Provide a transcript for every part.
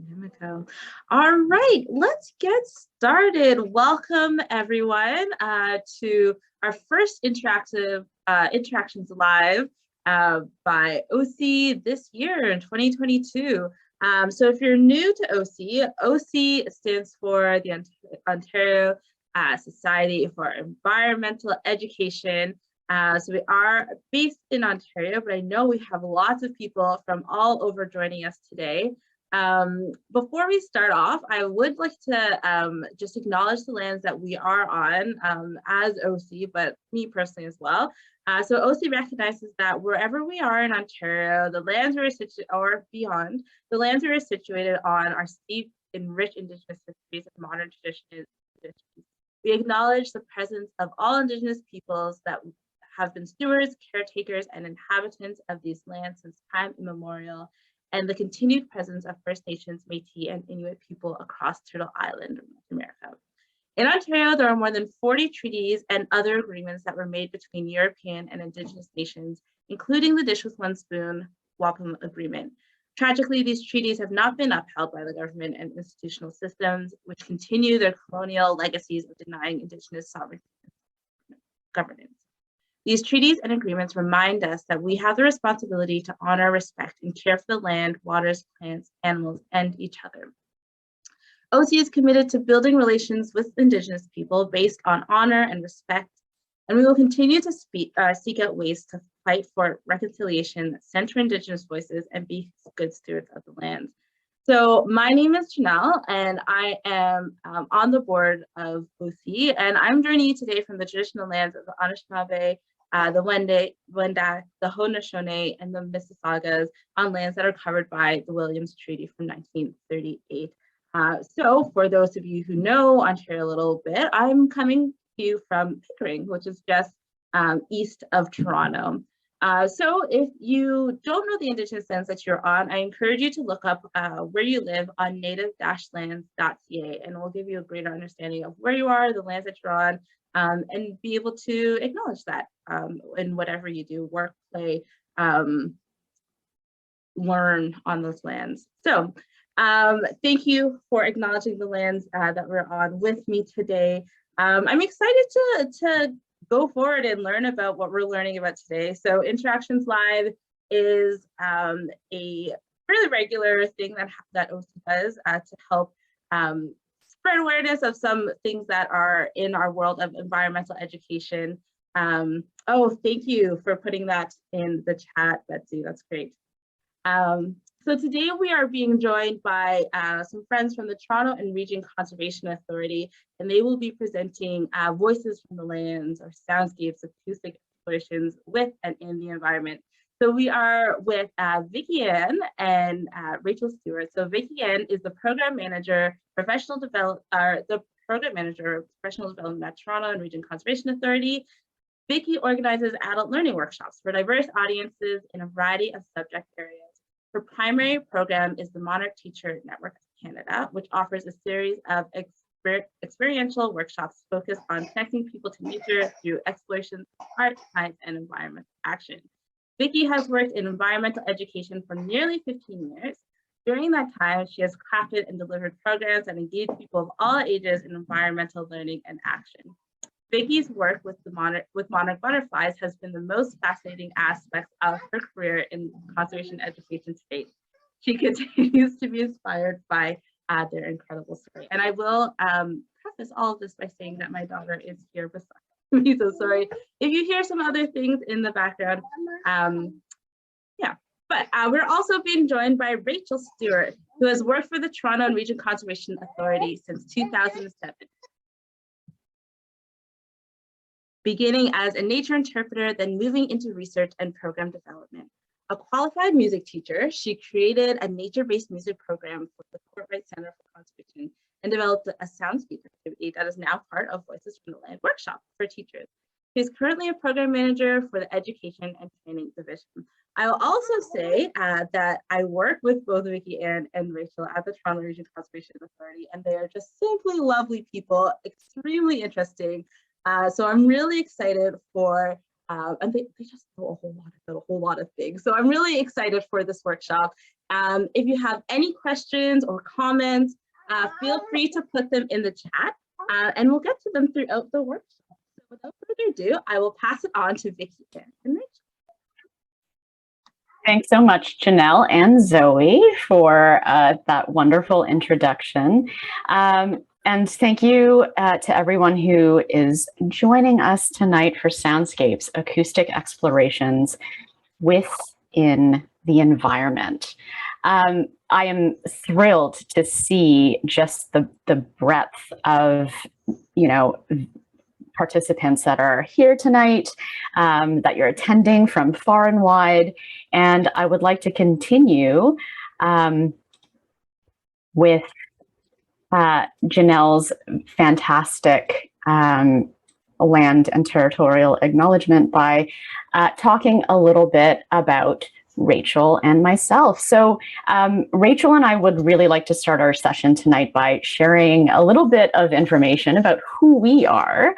Yumiko. All right, let's get started. Welcome everyone to our first interactions live by OC this year in 2022. So if you're new to OC stands for the Ontario Society for Environmental Education. So we are based in Ontario, but I know we have lots of people from all over joining us today. Before we start off, I would like to just acknowledge the lands that we are on as OC, but me personally as well. So OC recognizes that wherever we are in Ontario, the lands we are situated, or beyond, the lands we are situated on are steeped in rich Indigenous histories and modern traditions. We acknowledge the presence of all Indigenous peoples that have been stewards, caretakers, and inhabitants of these lands since time immemorial, and the continued presence of First Nations, Métis, and Inuit people across Turtle Island, North America. In Ontario, there are more than 40 treaties and other agreements that were made between European and Indigenous nations, including the Dish with One Spoon Wampum Agreement. Tragically, these treaties have not been upheld by the government and institutional systems, which continue their colonial legacies of denying Indigenous sovereignty and governance. These treaties and agreements remind us that we have the responsibility to honor, respect, and care for the land, waters, plants, animals, and each other. OC is committed to building relations with Indigenous people based on honor and respect, and we will continue to seek out ways to fight for reconciliation, center Indigenous voices, and be good stewards of the land. So my name is Janelle, and I am on the board of OC, and I'm joining you today from the traditional lands of the Anishinaabe, the Wendat, the Haudenosaunee, and the Mississaugas on lands that are covered by the Williams Treaty from 1938. So for those of you who know Ontario a little bit, I'm coming to you from Pickering, which is just east of Toronto. So if you don't know the Indigenous lands that you're on, I encourage you to look up where you live on native-lands.ca, and it will give you a greater understanding of where you are, the lands that you're on, and be able to acknowledge that in whatever you do, work, play, learn on those lands. So thank you for acknowledging the lands that we're on with me today. I'm excited to go forward and learn about what we're learning about today. So Interactions Live is a really regular thing that OC does to help spread awareness of some things that are in our world of environmental education. Oh, thank you for putting that in the chat, Betsy, that's great. So today we are being joined by some friends from the Toronto and Region Conservation Authority, and they will be presenting Voices from the Lands, or Soundscapes, acoustic explorations with and in the environment. So we are with Vicky and Rachel Stewart. So Vicky is the program manager, professional development at Toronto and Region Conservation Authority. Vicky organizes adult learning workshops for diverse audiences in a variety of subject areas. Her primary program is the Monarch Teacher Network of Canada, which offers a series of experiential workshops focused on connecting people to nature through exploration, art, science, and environmental action. Vicky has worked in environmental education for nearly 15 years. During that time, she has crafted and delivered programs that engage people of all ages in environmental learning and action. Vicky's work with monarch butterflies has been the most fascinating aspect of her career in conservation education to date. She continues to be inspired by their incredible story. And I will preface all of this by saying that my daughter is here beside me, so sorry if you hear some other things in the background. Yeah, but we're also being joined by Rachel Stewart, who has worked for the Toronto and Region Conservation Authority since 2007. Beginning as a nature interpreter, then moving into research and program development. A qualified music teacher, she created a nature-based music program for the Courtright Center for Conservation and developed a soundscape activity that is now part of Voices from the Land workshop for teachers. She is currently a program manager for the Education and Training Division. I will also say that I work with both Vicky and Rachel at the Toronto Region Conservation Authority, and they are just simply lovely people, extremely interesting. So I'm really excited for and they just know a whole lot of things. So I'm really excited for this workshop. If you have any questions or comments, feel free to put them in the chat, and we'll get to them throughout the workshop. So without further ado, I will pass it on to Vicky and Rachel. Thanks so much, Janelle and Zoe, for that wonderful introduction. And thank you to everyone who is joining us tonight for Soundscapes, Acoustic Explorations Within the Environment. I am thrilled to see just the breadth of, participants that are here tonight, that you're attending from far and wide. And I would like to continue with Janelle's fantastic land and territorial acknowledgement by talking a little bit about Rachel and myself. So Rachel and I would really like to start our session tonight by sharing a little bit of information about who we are.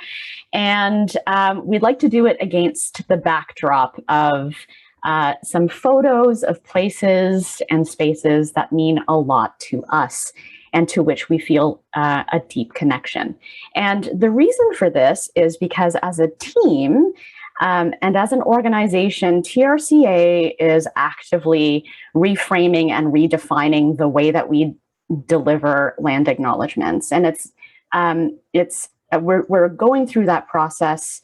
And we'd like to do it against the backdrop of some photos of places and spaces that mean a lot to us and to which we feel a deep connection. And the reason for this is because as a team, and as an organization, TRCA is actively reframing and redefining the way that we deliver land acknowledgements. And we're going through that process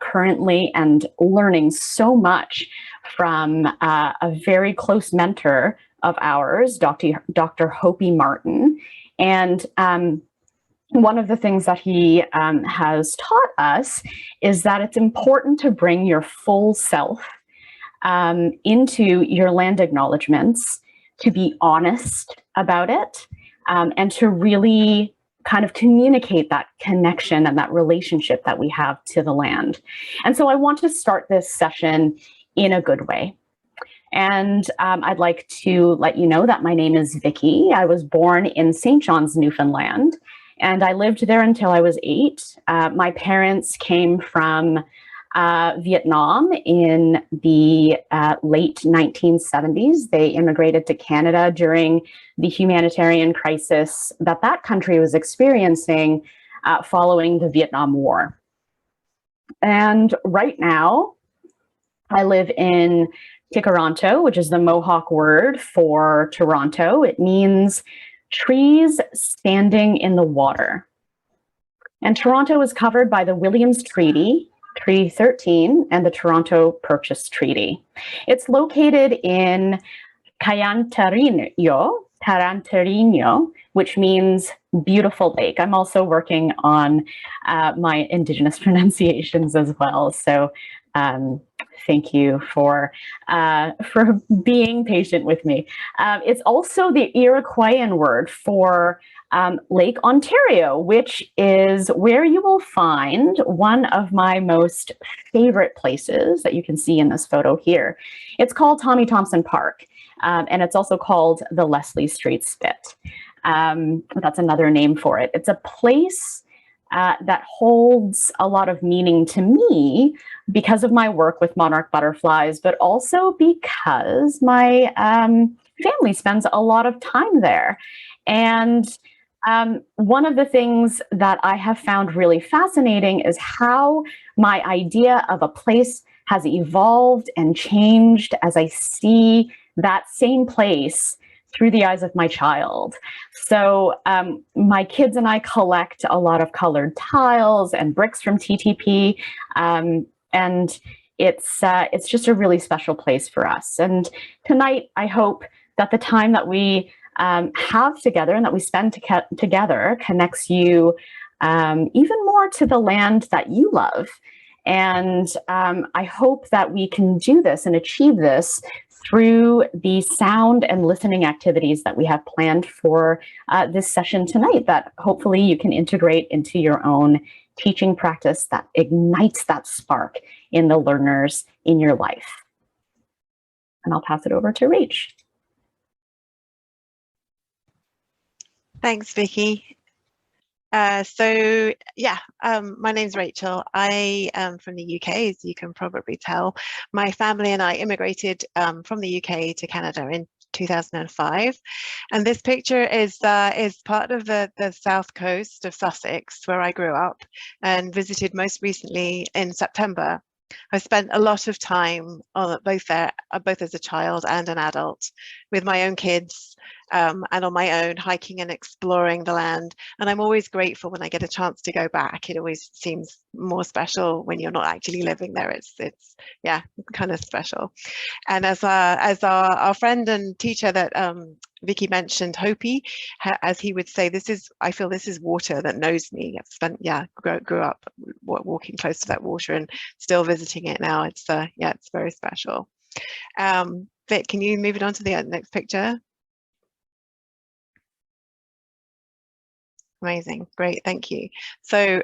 currently and learning so much from a very close mentor of ours, Dr. Hopi Martin. And one of the things that he has taught us is that it's important to bring your full self into your land acknowledgements, to be honest about it, and to really kind of communicate that connection and that relationship that we have to the land. And so I want to start this session in a good way. And I'd like to let you know that my name is Vicky. I was born in St. John's, Newfoundland, and I lived there until I was 8. My parents came from Vietnam in the late 1970s. They immigrated to Canada during the humanitarian crisis that country was experiencing following the Vietnam War. And right now, I live in Tikaranto, which is the Mohawk word for Toronto. It means trees standing in the water. And Toronto is covered by the Williams Treaty, Treaty 13, and the Toronto Purchase Treaty. It's located in Tarantino, which means beautiful lake. I'm also working on my Indigenous pronunciations as well. So thank you for being patient with me. It's also the Iroquoian word for Lake Ontario, which is where you will find one of my most favorite places that you can see in this photo here. It's called Tommy Thompson Park, and it's also called the Leslie Street Spit. That's another name for it. It's a place that holds a lot of meaning to me because of my work with monarch butterflies, but also because my family spends a lot of time there. And one of the things that I have found really fascinating is how my idea of a place has evolved and changed as I see that same place through the eyes of my child. So my kids and I collect a lot of colored tiles and bricks from TTP, and it's just a really special place for us. And tonight, I hope that the time that we have together and that we spend together connects you even more to the land that you love. And I hope that we can do this and achieve this through the sound and listening activities that we have planned for this session tonight that hopefully you can integrate into your own teaching practice that ignites that spark in the learners in your life. And I'll pass it over to Rach. Thanks, Vicky. My name's Rachel. I am from the UK, as you can probably tell. My family and I immigrated from the UK to Canada in 2005, and this picture is part of the south coast of Sussex, where I grew up and visited most recently in September. I spent a lot of time both as a child and an adult, with my own kids, and on my own, hiking and exploring the land. And I'm always grateful when I get a chance to go back. It always seems more special when you're not actually living there. It's kind of special. And as our friend and teacher that Vicky mentioned, Hopi, as he would say, I feel this is water that knows me. I've spent, grew up walking close to that water and still visiting it now. It's very special. Vic, can you move it on to the next picture? Amazing, great, thank you. So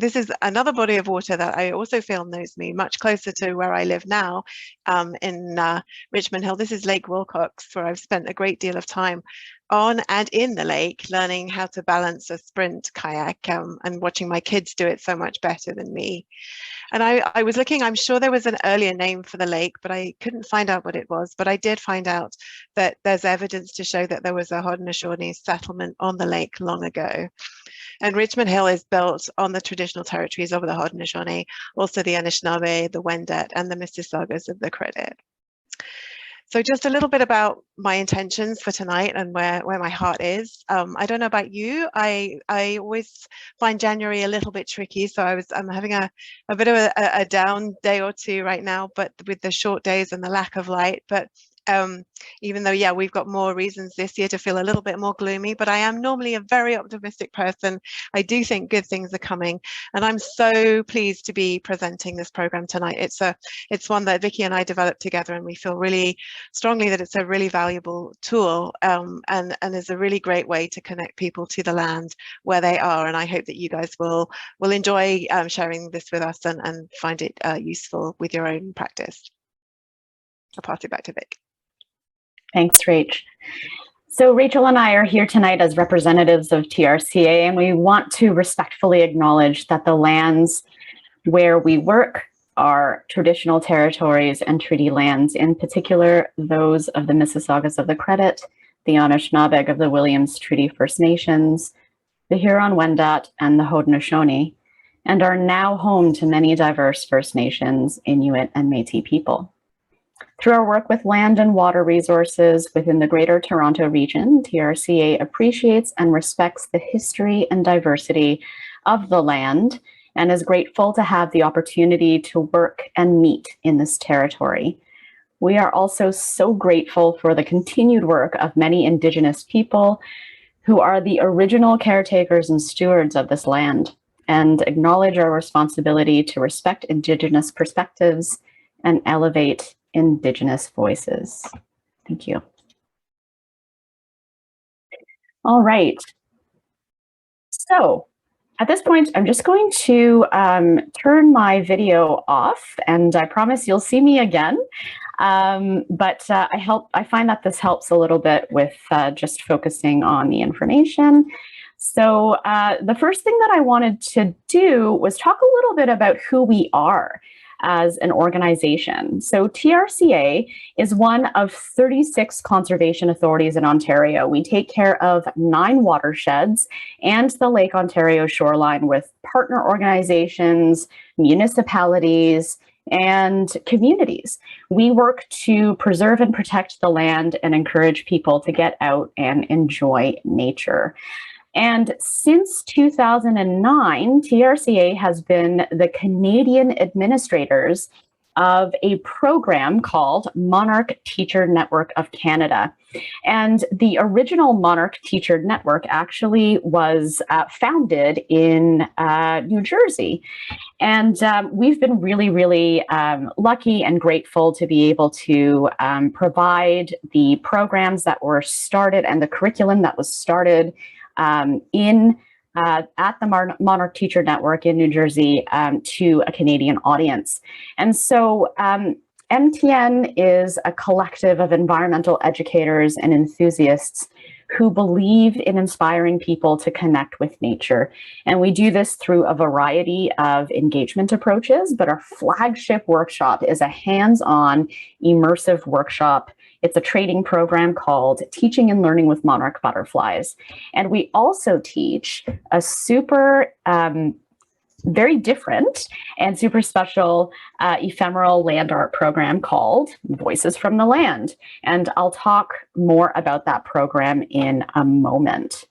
this is another body of water that I also feel knows me, much closer to where I live now, in Richmond Hill. This is Lake Wilcox, where I've spent a great deal of time on and in the lake, learning how to balance a sprint kayak, and watching my kids do it so much better than me. And I was looking, I'm sure there was an earlier name for the lake, but I couldn't find out what it was. But I did find out that there's evidence to show that there was a Haudenosaunee settlement on the lake long ago. And Richmond Hill is built on the traditional territories of the Haudenosaunee, also the Anishinaabe, the Wendat, and the Mississaugas of the Credit. So just a little bit about my intentions for tonight and where my heart is. I don't know about you. I always find January a little bit tricky. So I'm having a bit of a down day or two right now, but with the short days and the lack of light. But even though, we've got more reasons this year to feel a little bit more gloomy, but I am normally a very optimistic person. I do think good things are coming, and I'm so pleased to be presenting this program tonight. It's one that Vicky and I developed together, and we feel really strongly that it's a really valuable tool, and is a really great way to connect people to the land where they are. And I hope that you guys will enjoy sharing this with us and find it useful with your own practice. I'll pass it back to Vic. Thanks, Rach. So Rachel and I are here tonight as representatives of TRCA, and we want to respectfully acknowledge that the lands where we work are traditional territories and treaty lands, in particular those of the Mississaugas of the Credit, the Anishinaabe of the Williams Treaty First Nations, the Huron-Wendat, and the Haudenosaunee, and are now home to many diverse First Nations, Inuit, and Métis people. Through our work with land and water resources within the Greater Toronto Region, TRCA appreciates and respects the history and diversity of the land and is grateful to have the opportunity to work and meet in this territory. We are also so grateful for the continued work of many Indigenous people who are the original caretakers and stewards of this land, and acknowledge our responsibility to respect Indigenous perspectives and elevate Indigenous voices. Thank you. All right. So at this point, I'm just going to turn my video off, and I promise you'll see me again. But I find that this helps a little bit with just focusing on the information. So the first thing that I wanted to do was talk a little bit about who we are as an organization. So TRCA is one of 36 conservation authorities in Ontario. We take care of 9 watersheds and the Lake Ontario shoreline with partner organizations, municipalities, and communities. We work to preserve and protect the land and encourage people to get out and enjoy nature. And since 2009, TRCA has been the Canadian administrators of a program called Monarch Teacher Network of Canada. And the original Monarch Teacher Network actually was founded in New Jersey. And we've been really, really lucky and grateful to be able to provide the programs that were started and the curriculum that was started at the Monarch Teacher Network in New Jersey to a Canadian audience. And so MTN is a collective of environmental educators and enthusiasts who believe in inspiring people to connect with nature. And we do this through a variety of engagement approaches, but our flagship workshop is a hands-on immersive workshop. It's a training program called Teaching and Learning with Monarch Butterflies. And we also teach a super very different and super special ephemeral land art program called Voices from the Land. And I'll talk more about that program in a moment.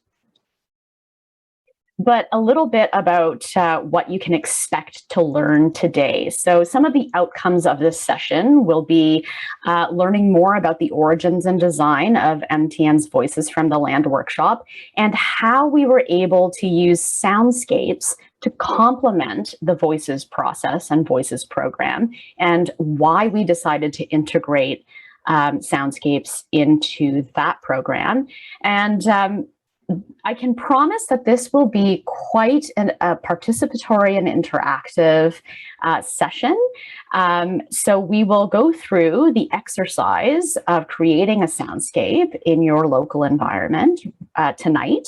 But a little bit about what you can expect to learn today. So some of the outcomes of this session will be learning more about the origins and design of MTN's Voices from the Land workshop and how we were able to use soundscapes to complement the Voices process and Voices program, and why we decided to integrate soundscapes into that program. And I can promise that this will be quite a participatory and interactive session. So we will go through the exercise of creating a soundscape in your local environment tonight.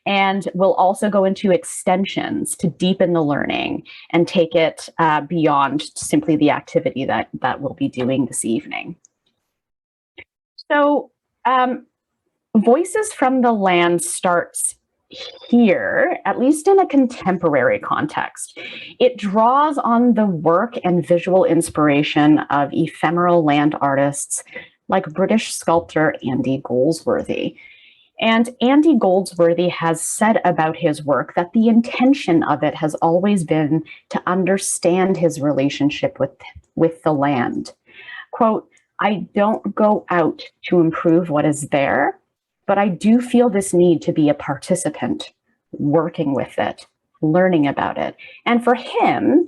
And we'll also go into extensions to deepen the learning and take it beyond simply the activity that we'll be doing this evening. So Voices from the Land starts here, at least in a contemporary context. It draws on the work and visual inspiration of ephemeral land artists like British sculptor Andy Goldsworthy. And Andy Goldsworthy has said about his work that the intention of it has always been to understand his relationship with the land. Quote, "I don't go out to improve what is there, but I do feel this need to be a participant, working with it, learning about it." And for him,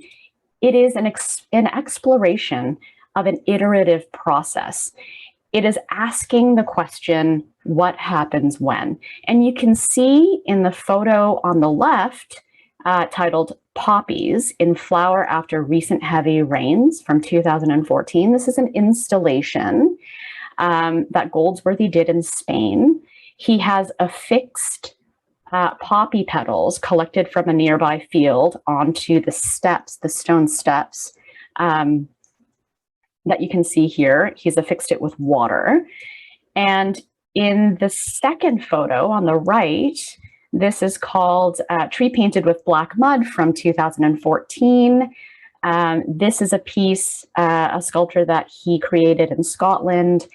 it is an exploration of an iterative process. It is asking the question, what happens when? And you can see in the photo on the left, titled Poppies in Flower After Recent Heavy Rains from 2014. This is an installation that Goldsworthy did in Spain. He has affixed poppy petals collected from a nearby field onto the steps, the stone steps that you can see here. He's affixed it with water. And in the second photo on the right, this is called Tree Painted with Black Mud from 2014. This is a piece, a sculpture that he created in Scotland.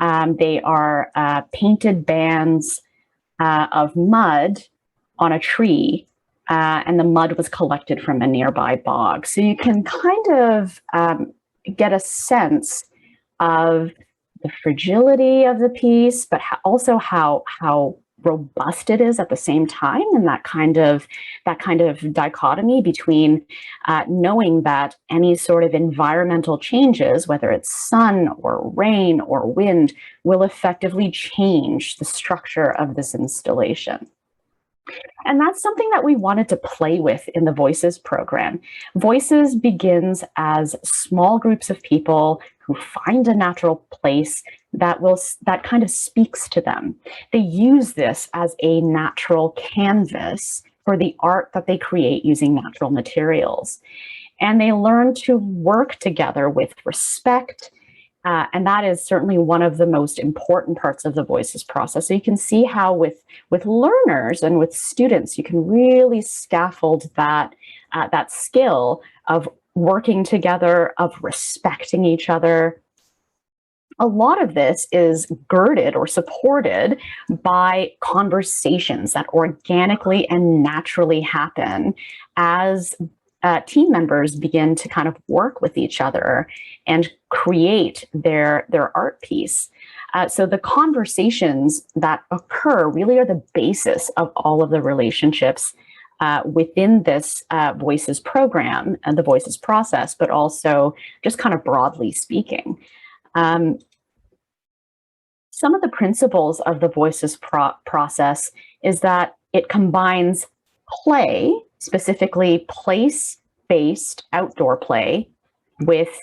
They are painted bands of mud on a tree, and the mud was collected from a nearby bog. So you can kind of get a sense of the fragility of the piece, but also how robust it is at the same time, and that kind of dichotomy between knowing that any sort of environmental changes, whether it's sun or rain or wind, will effectively change the structure of this installation. And that's something that we wanted to play with in the Voices program. Voices begins as small groups of people who find a natural place that kind of speaks to them. They use this as a natural canvas for the art that they create using natural materials. And they learn to work together with respect. And that is certainly one of the most important parts of the Voices process. So you can see how with learners and with students, you can really scaffold that skill of working together, of respecting each other. A lot of this is girded or supported by conversations that organically and naturally happen as team members begin to kind of work with each other and create their art piece. So the conversations that occur really are the basis of all of the relationships within this Voices program and the Voices process, but also just kind of broadly speaking. Some of the principles of the Voices process is that it combines play, specifically place-based outdoor play, with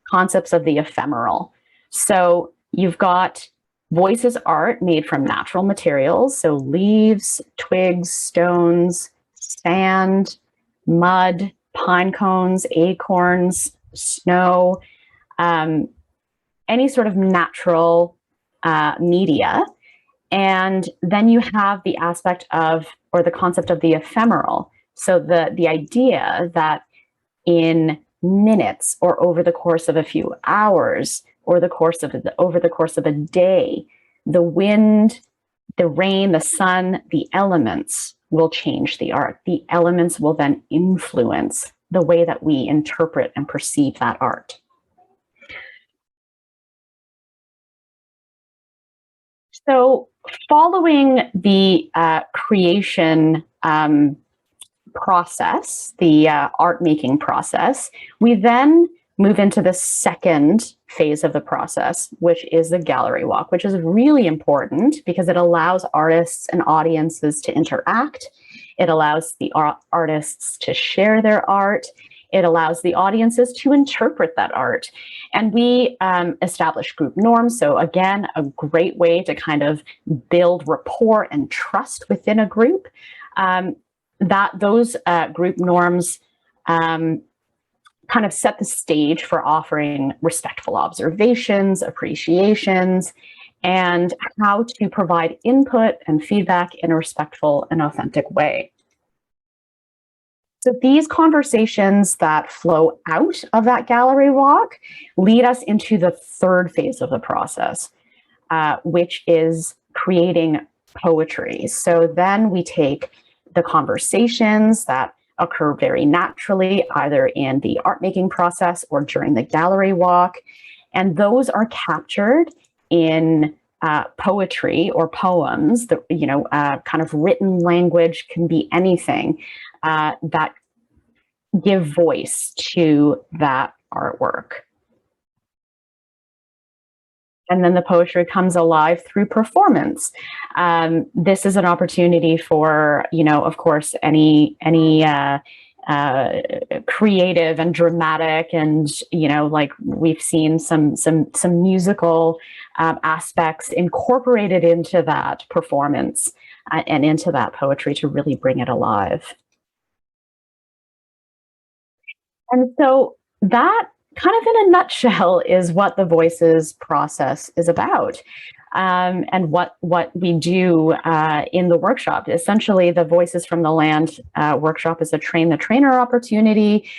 concepts of the ephemeral. So you've got Voices art made from natural materials, so leaves, twigs, stones, sand, mud, pine cones, acorns, snow, any sort of natural media. And then you have the aspect of, or the concept of the ephemeral. So the idea that in minutes or over the course of a few hours or over the course of a day, the wind, the rain, the sun, the elements will change the art. The elements will then influence the way that we interpret and perceive that art. So following the creation process, the art making process, we then move into the second phase of the process, which is the gallery walk, which is really important because it allows artists and audiences to interact. It allows the artists to share their art. It allows the audiences to interpret that art. And we establish group norms. So again, a great way to kind of build rapport and trust within a group. Those group norms kind of set the stage for offering respectful observations, appreciations, and how to provide input and feedback in a respectful and authentic way. So these conversations that flow out of that gallery walk lead us into the third phase of the process, which is creating poetry. So then we take the conversations that occur very naturally, either in the art making process or during the gallery walk, and those are captured in poetry or poems. Kind of written language, can be anything that give voice to that artwork. And then the poetry comes alive through performance. This is an opportunity for, of course, any creative and dramatic, and like we've seen some musical aspects incorporated into that performance and into that poetry to really bring it alive. And so that kind of in a nutshell is what the Voices process is about. And what we do in the workshop. Essentially, the Voices from the Land workshop is a train the trainer opportunity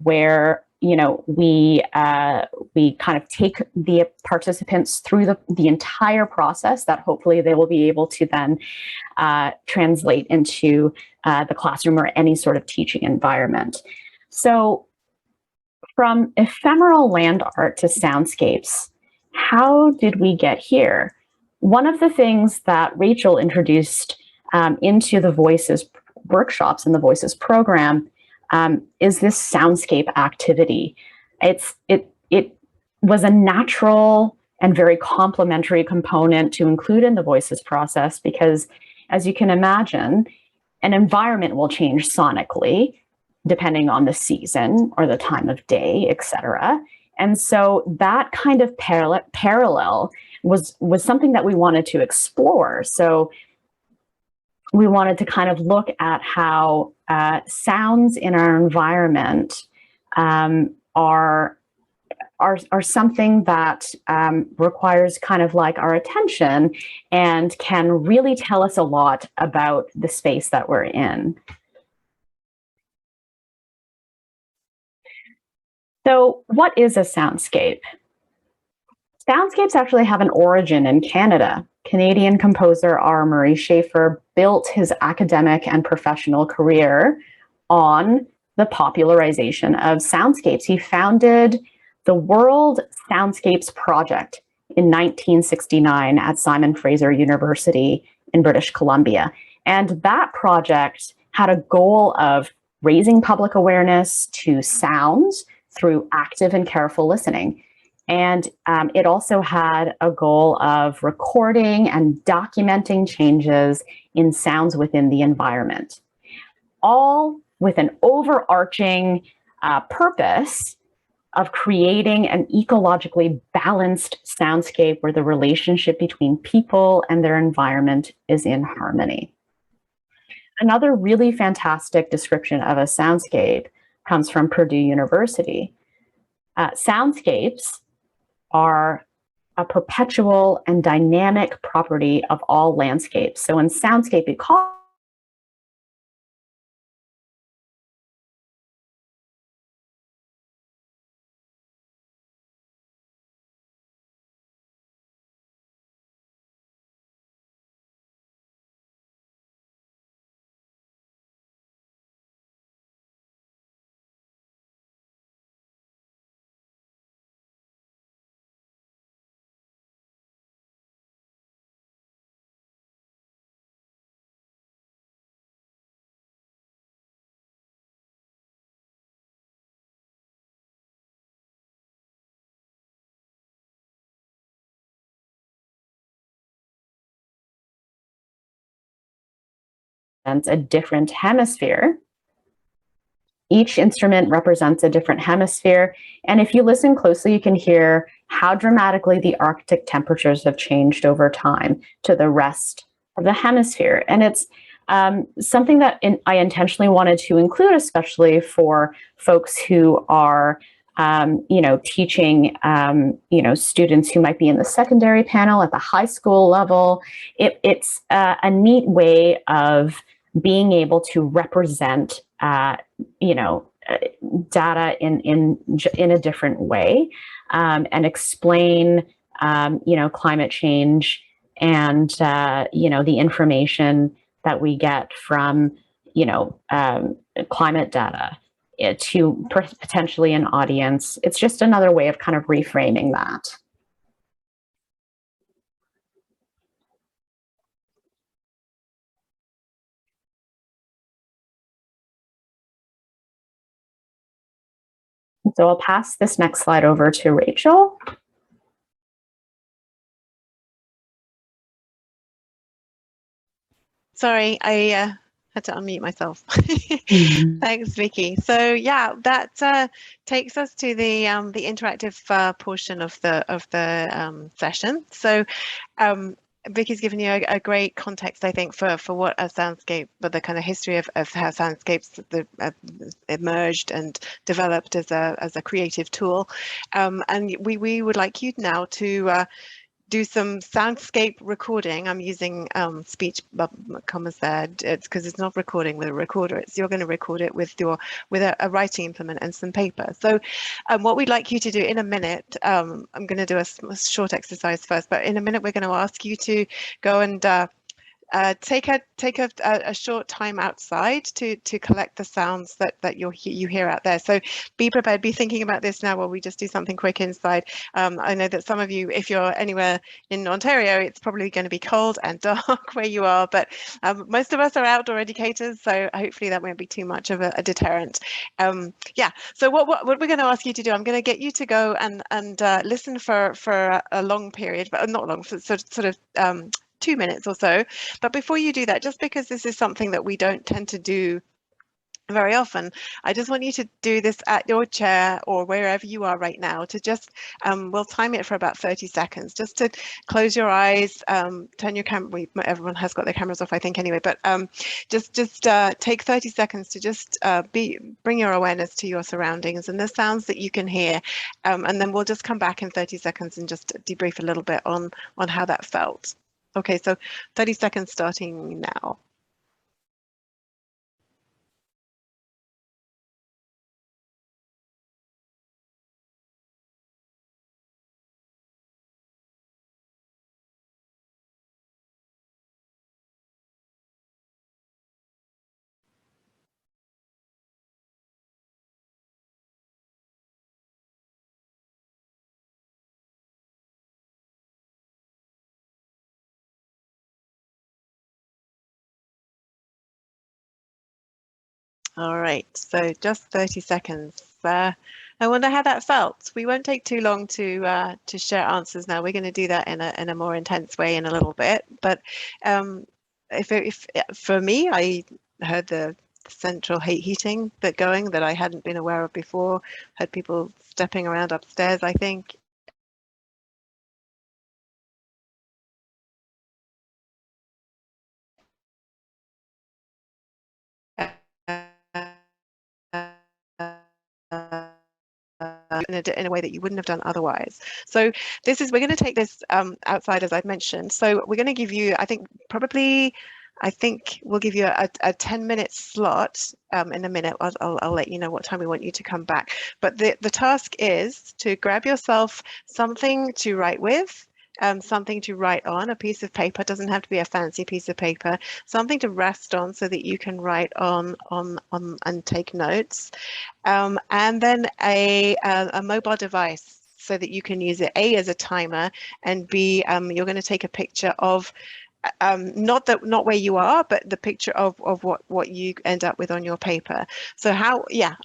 where we kind of take the participants through the entire process that hopefully they will be able to then translate into the classroom or any sort of teaching environment. So from ephemeral land art to soundscapes, how did we get here? One of the things that Rachel introduced into the Voices workshops and the Voices program is this soundscape activity. It was a natural and very complementary component to include in the Voices process because, as you can imagine, an environment will change sonically depending on the season or the time of day, etc. And so that kind of parallel was something that we wanted to explore. So we wanted to kind of look at how sounds in our environment are something that requires kind of like our attention and can really tell us a lot about the space that we're in. So what is a soundscape? Soundscapes actually have an origin in Canada. Canadian composer R. Murray Schafer built his academic and professional career on the popularization of soundscapes. He founded the World Soundscapes Project in 1969 at Simon Fraser University in British Columbia. And that project had a goal of raising public awareness to sounds through active and careful listening. And it also had a goal of recording and documenting changes in sounds within the environment, all with an overarching purpose of creating an ecologically balanced soundscape where the relationship between people and their environment is in harmony. Another really fantastic description of a soundscape comes from Purdue University. Soundscapes are a perpetual and dynamic property of all landscapes. So in soundscape ecology, a different hemisphere. Each instrument represents a different hemisphere. And if you listen closely, you can hear how dramatically the Arctic temperatures have changed over time to the rest of the hemisphere. And it's something that I intentionally wanted to include, especially for folks who are teaching, students who might be in the secondary panel at the high school level. It's a neat way of being able to represent, data in a different way, and explain, climate change and, the information that we get from, climate data to potentially an audience. It's just another way of kind of reframing that. So I'll pass this next slide over to Rachel. Sorry, I had to unmute myself. Thanks, Vicky. So yeah, that takes us to the interactive portion of the session. So Vicky's given you a great context, I think, for what a soundscape, but the kind of history of how soundscapes emerged and developed as a creative tool. And we would like you now to do some soundscape recording. I'm using speech commas there. It's because it's not recording with a recorder. You're going to record it with a writing implement and some paper. So what we'd like you to do in a minute, I'm going to do a short exercise first, but in a minute we're going to ask you to go and take a short time outside to collect the sounds that you hear out there. So be prepared, be thinking about this now while we just do something quick inside. I know that some of you, if you're anywhere in Ontario, it's probably going to be cold and dark where you are, but most of us are outdoor educators, so hopefully that won't be too much of a deterrent. Yeah, so what we're going to ask you to do, I'm going to get you to go and listen for a long period, but not long, for sort of 2 minutes or so. But before you do that, just because this is something that we don't tend to do very often, I just want you to do this at your chair or wherever you are right now, to just we'll time it for about 30 seconds, just to close your eyes, turn your camera. Everyone has got their cameras off, I think, anyway, but just take 30 seconds to just bring your awareness to your surroundings and the sounds that you can hear, and then we'll just come back in 30 seconds and just debrief a little bit on how that felt. Okay, so 30 seconds starting now. All right, so just 30 seconds. I wonder how that felt. We won't take too long to share answers now. We're going to do that in a more intense way in a little bit. But if for me, I heard the central heating that I hadn't been aware of before. Had people stepping around upstairs, I think. In a way that you wouldn't have done otherwise. So we're going to take this outside, as I've mentioned. So we're going to give you, I think we'll give you a 10-minute slot in a minute. I'll let you know what time we want you to come back. But the task is to grab yourself something to write with, something to write on, a piece of paper. It doesn't have to be a fancy piece of paper, something to rest on so that you can write on and take notes. And then a mobile device so that you can use it A, as a timer, and B, you're going to take a picture of not where you are, but the picture of what you end up with on your paper. So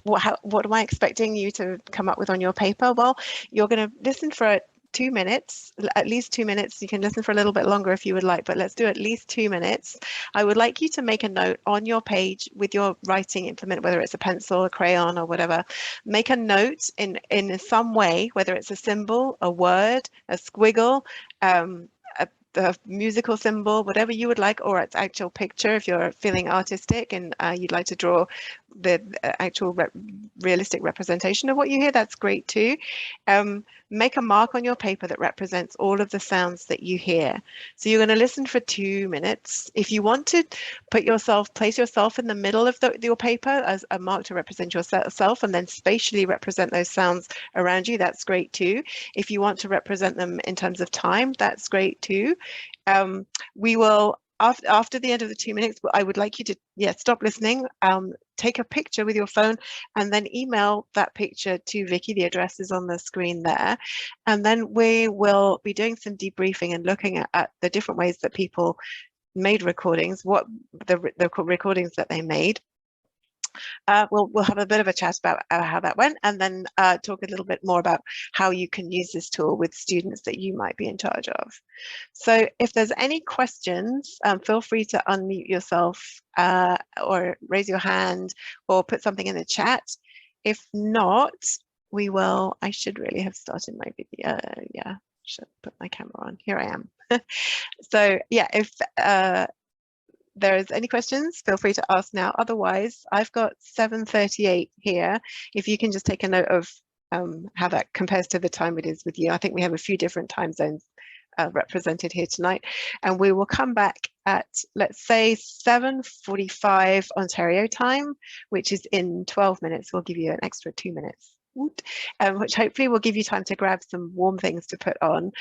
what am I expecting you to come up with on your paper? Well, you're going to listen for 2 minutes, at least 2 minutes. You can listen for a little bit longer if you would like, but let's do at least 2 minutes. I would like you to make a note on your page with your writing implement, whether it's a pencil, a crayon, or whatever. Make a note in some way, whether it's a symbol, a word, a squiggle, the musical symbol, whatever you would like, or its actual picture if you're feeling artistic and you'd like to draw the actual realistic representation of what you hear, that's great too. Make a mark on your paper that represents all of the sounds that you hear. So you're going to listen for 2 minutes. If you want to place yourself in the middle of your paper as a mark to represent yourself and then spatially represent those sounds around you, that's great too. If you want to represent them in terms of time, that's great too. We will, after the end of the 2 minutes, I would like you to stop listening, take a picture with your phone, and then email that picture to Vicky. The address is on the screen there. And then we will be doing some debriefing and looking at the different ways that people made recordings, what the recordings that they made. We'll have a bit of a chat about how that went, and then talk a little bit more about how you can use this tool with students that you might be in charge of. So if there's any questions, feel free to unmute yourself or raise your hand or put something in the chat. If not, I should really have started my video. Yeah, should put my camera on. Here I am. So yeah, if there's any questions, feel free to ask now. Otherwise, I've got 7:38 here. If you can just take a note of how that compares to the time it is with you. I think we have a few different time zones represented here tonight. And we will come back at, let's say, 7:45 Ontario time, which is in 12 minutes. We'll give you an extra 2 minutes. Which hopefully will give you time to grab some warm things to put on.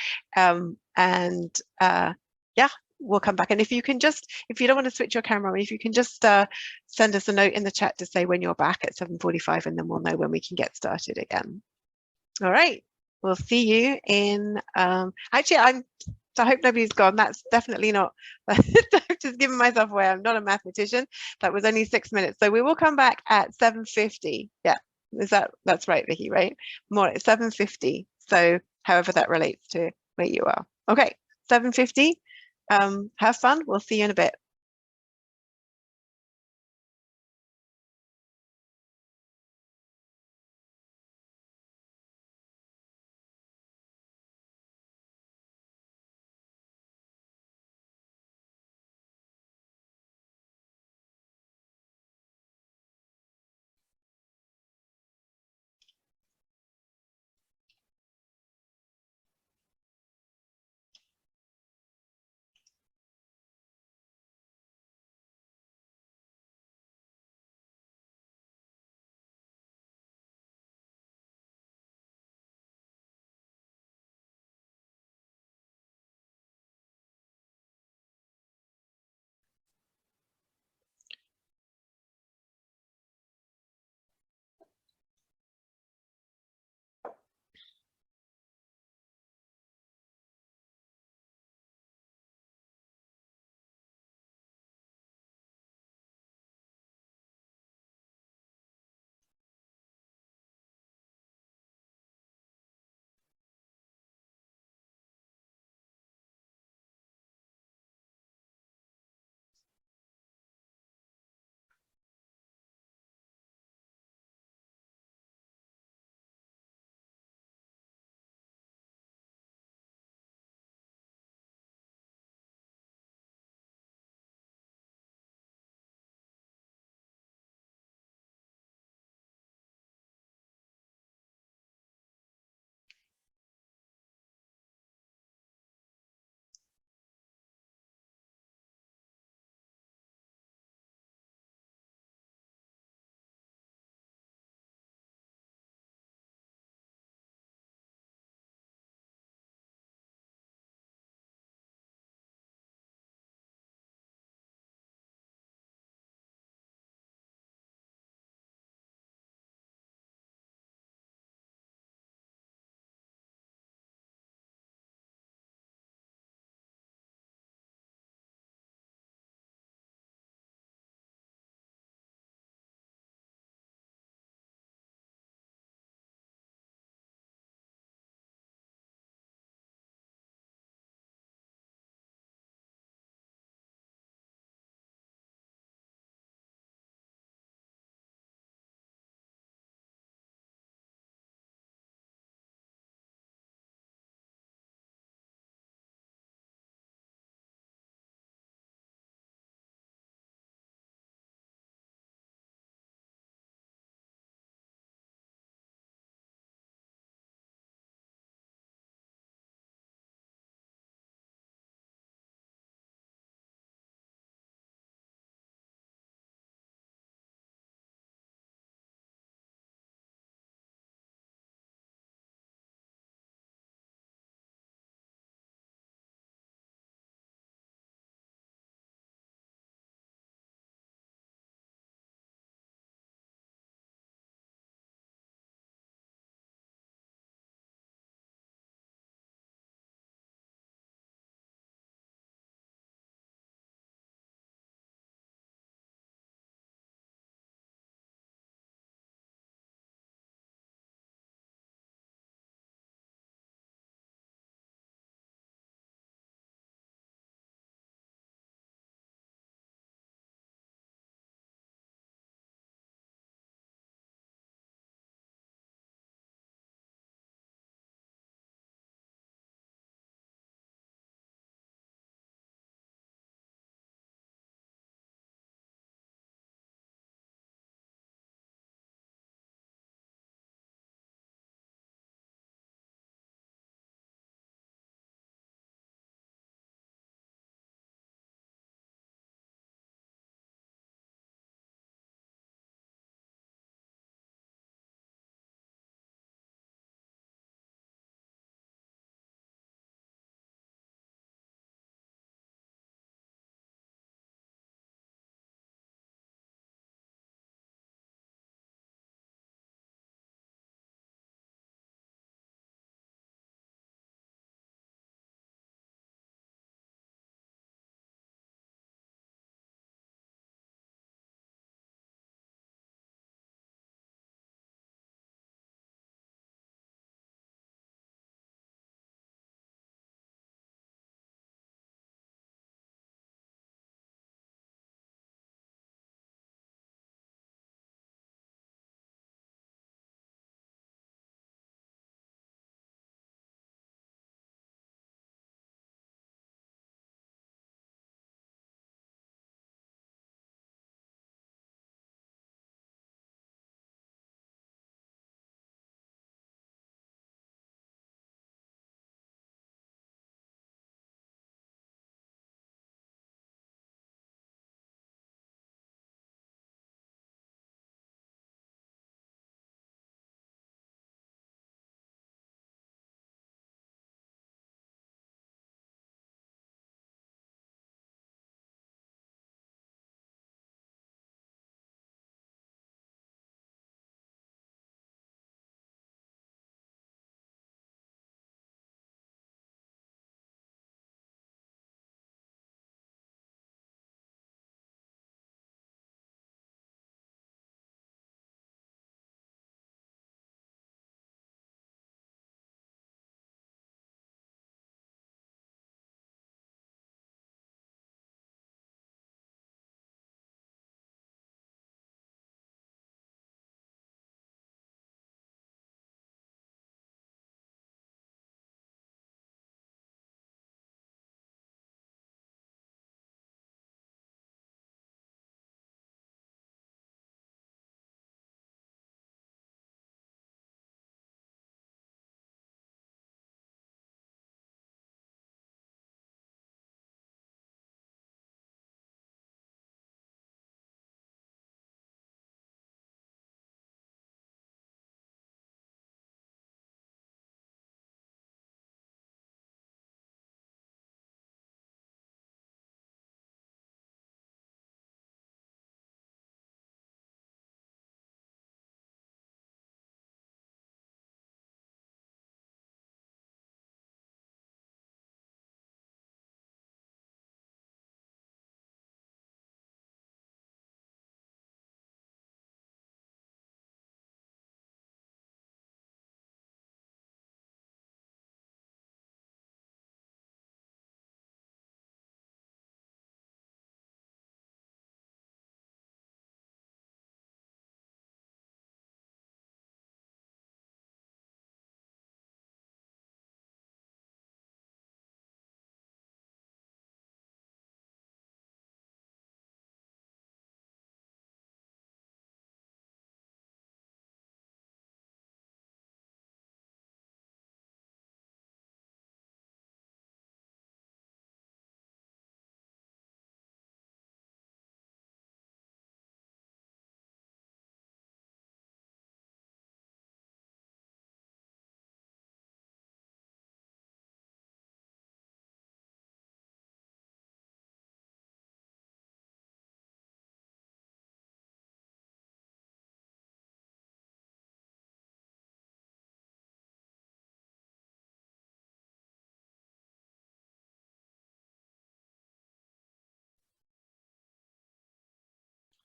Yeah, we'll come back. And if you don't want to switch your camera on, if you can just send us a note in the chat to say when you're back at 7:45, and then we'll know when we can get started again. All right, we'll see you in, actually, I hope nobody's gone. That's definitely not, I've just given myself away. I'm not a mathematician. That was only 6 minutes. So we will come back at 7:50. Yeah, that's right, Vicky, right? More at 7:50. So however that relates to where you are. Okay, 7:50. Have fun. We'll see you in a bit.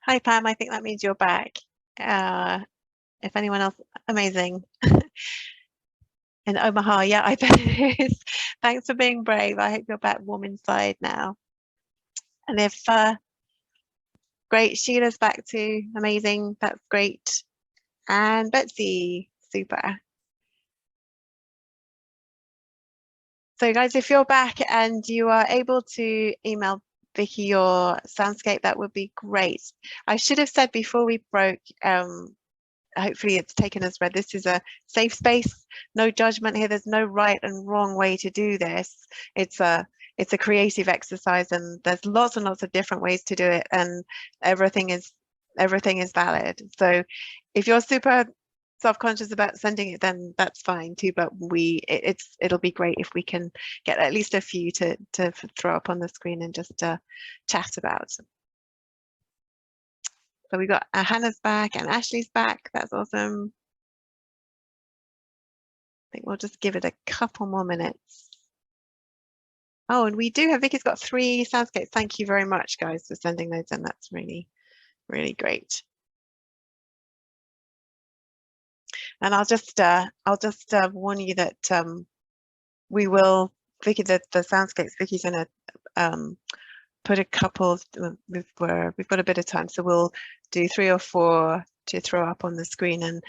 Hi, Pam. I think that means you're back. If anyone else, amazing. In Omaha, yeah, I bet it is. Thanks for being brave. I hope you're back warm inside now. And if great, Sheila's back too. Amazing. That's great. And Betsy, super. So guys, if you're back and you are able to email Vicky your soundscape, that would be great. I should have said before we broke, hopefully it's taken as read, this is a safe space, no judgment here. There's no right and wrong way to do this. It's a creative exercise, and there's lots and lots of different ways to do it, and everything is valid. So if you're super self-conscious about sending it, then that's fine too, but it'll be great if we can get at least a few to throw up on the screen and just chat about. So we got Hannah's back and Ashley's back. That's awesome. I think we'll just give it a couple more minutes. Oh, and we do have, Vicky's got 3 soundscapes. Thank you very much, guys, for sending those in. That's really, really great. And I'll just warn you that we will, Vicky, the soundscapes, Vicky's gonna put a couple, we've got a bit of time, so we'll do 3 or 4 to throw up on the screen, and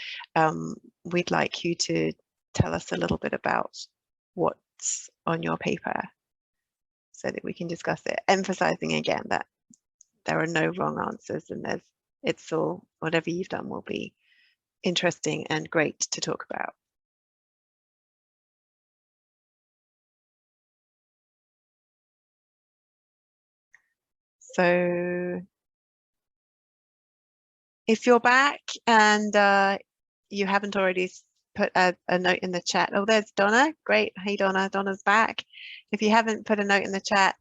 we'd like you to tell us a little bit about what's on your paper so that we can discuss it, emphasizing again that there are no wrong answers, and it's all, whatever you've done will be interesting and great to talk about. So if you're back and you haven't already put a note in the chat. Oh, there's Donna. Great. Hey, Donna. Donna's back. If you haven't put a note in the chat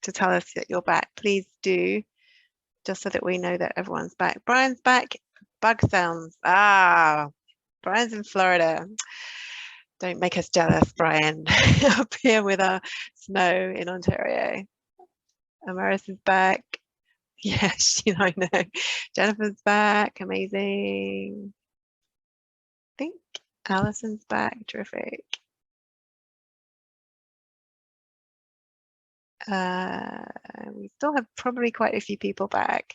to tell us that you're back, please do, just so that we know that everyone's back. Brian's back. Bug sounds. Ah, Brian's in Florida. Don't make us jealous, Brian. Up here with our snow in Ontario. Amaris is back. Yes, I know. Jennifer's back. Amazing. I think Allison's back. Terrific. We still have probably quite a few people back,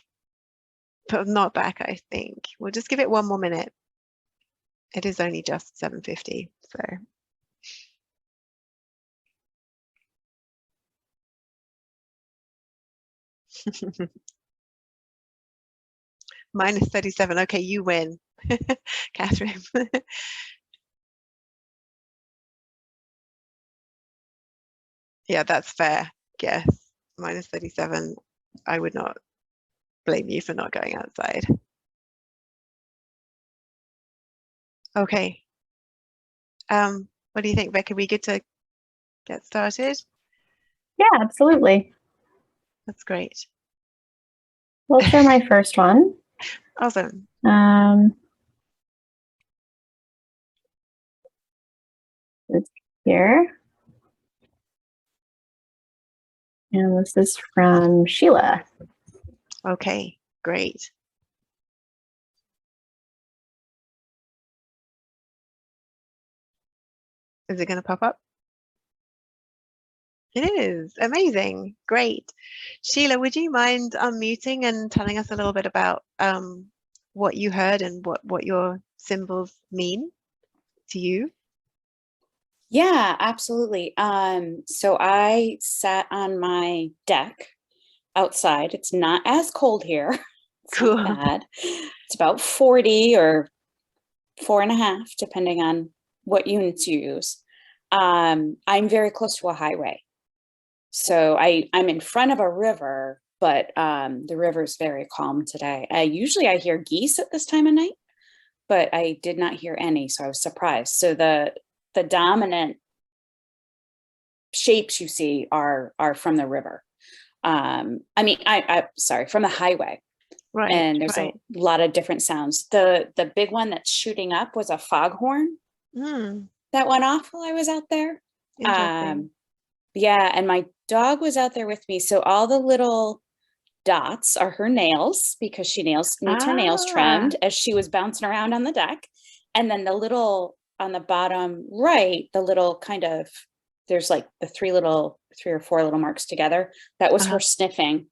but not back, I think. We'll just give it one more minute. It is only just 7:50, so. Minus 37. Okay, you win, Catherine. Yeah, that's fair. Yes, minus 37. I would not blame you for not going outside. Okay. What do you think, Becky? Are we good to get started? Yeah, absolutely. That's great. We'll share my first one. Awesome. It's here. And this is from Sheila. Okay, great. Is it going to pop up? It is. Amazing. Great. Sheila, would you mind unmuting and telling us a little bit about what you heard and what your symbols mean to you? Yeah, absolutely. So I sat on my deck outside. It's not as cold here. It's Cool. not bad. It's about 40 or 4.5, depending on what units you use. I'm very close to a highway. So I'm in front of a river, but the river is very calm today. Usually I hear geese at this time of night, but I did not hear any, so I was surprised. So the dominant shapes you see are from the river. Sorry, from the highway. Right. And there's a lot of different sounds. The big one that's shooting up was a foghorn that went off while I was out there. Interesting. Yeah, and my dog was out there with me. So all the little dots are her nails, because she needs her nails trimmed as she was bouncing around on the deck. And then the little on the bottom right, the little kind of, there's like the three or four little marks together. That was her sniffing.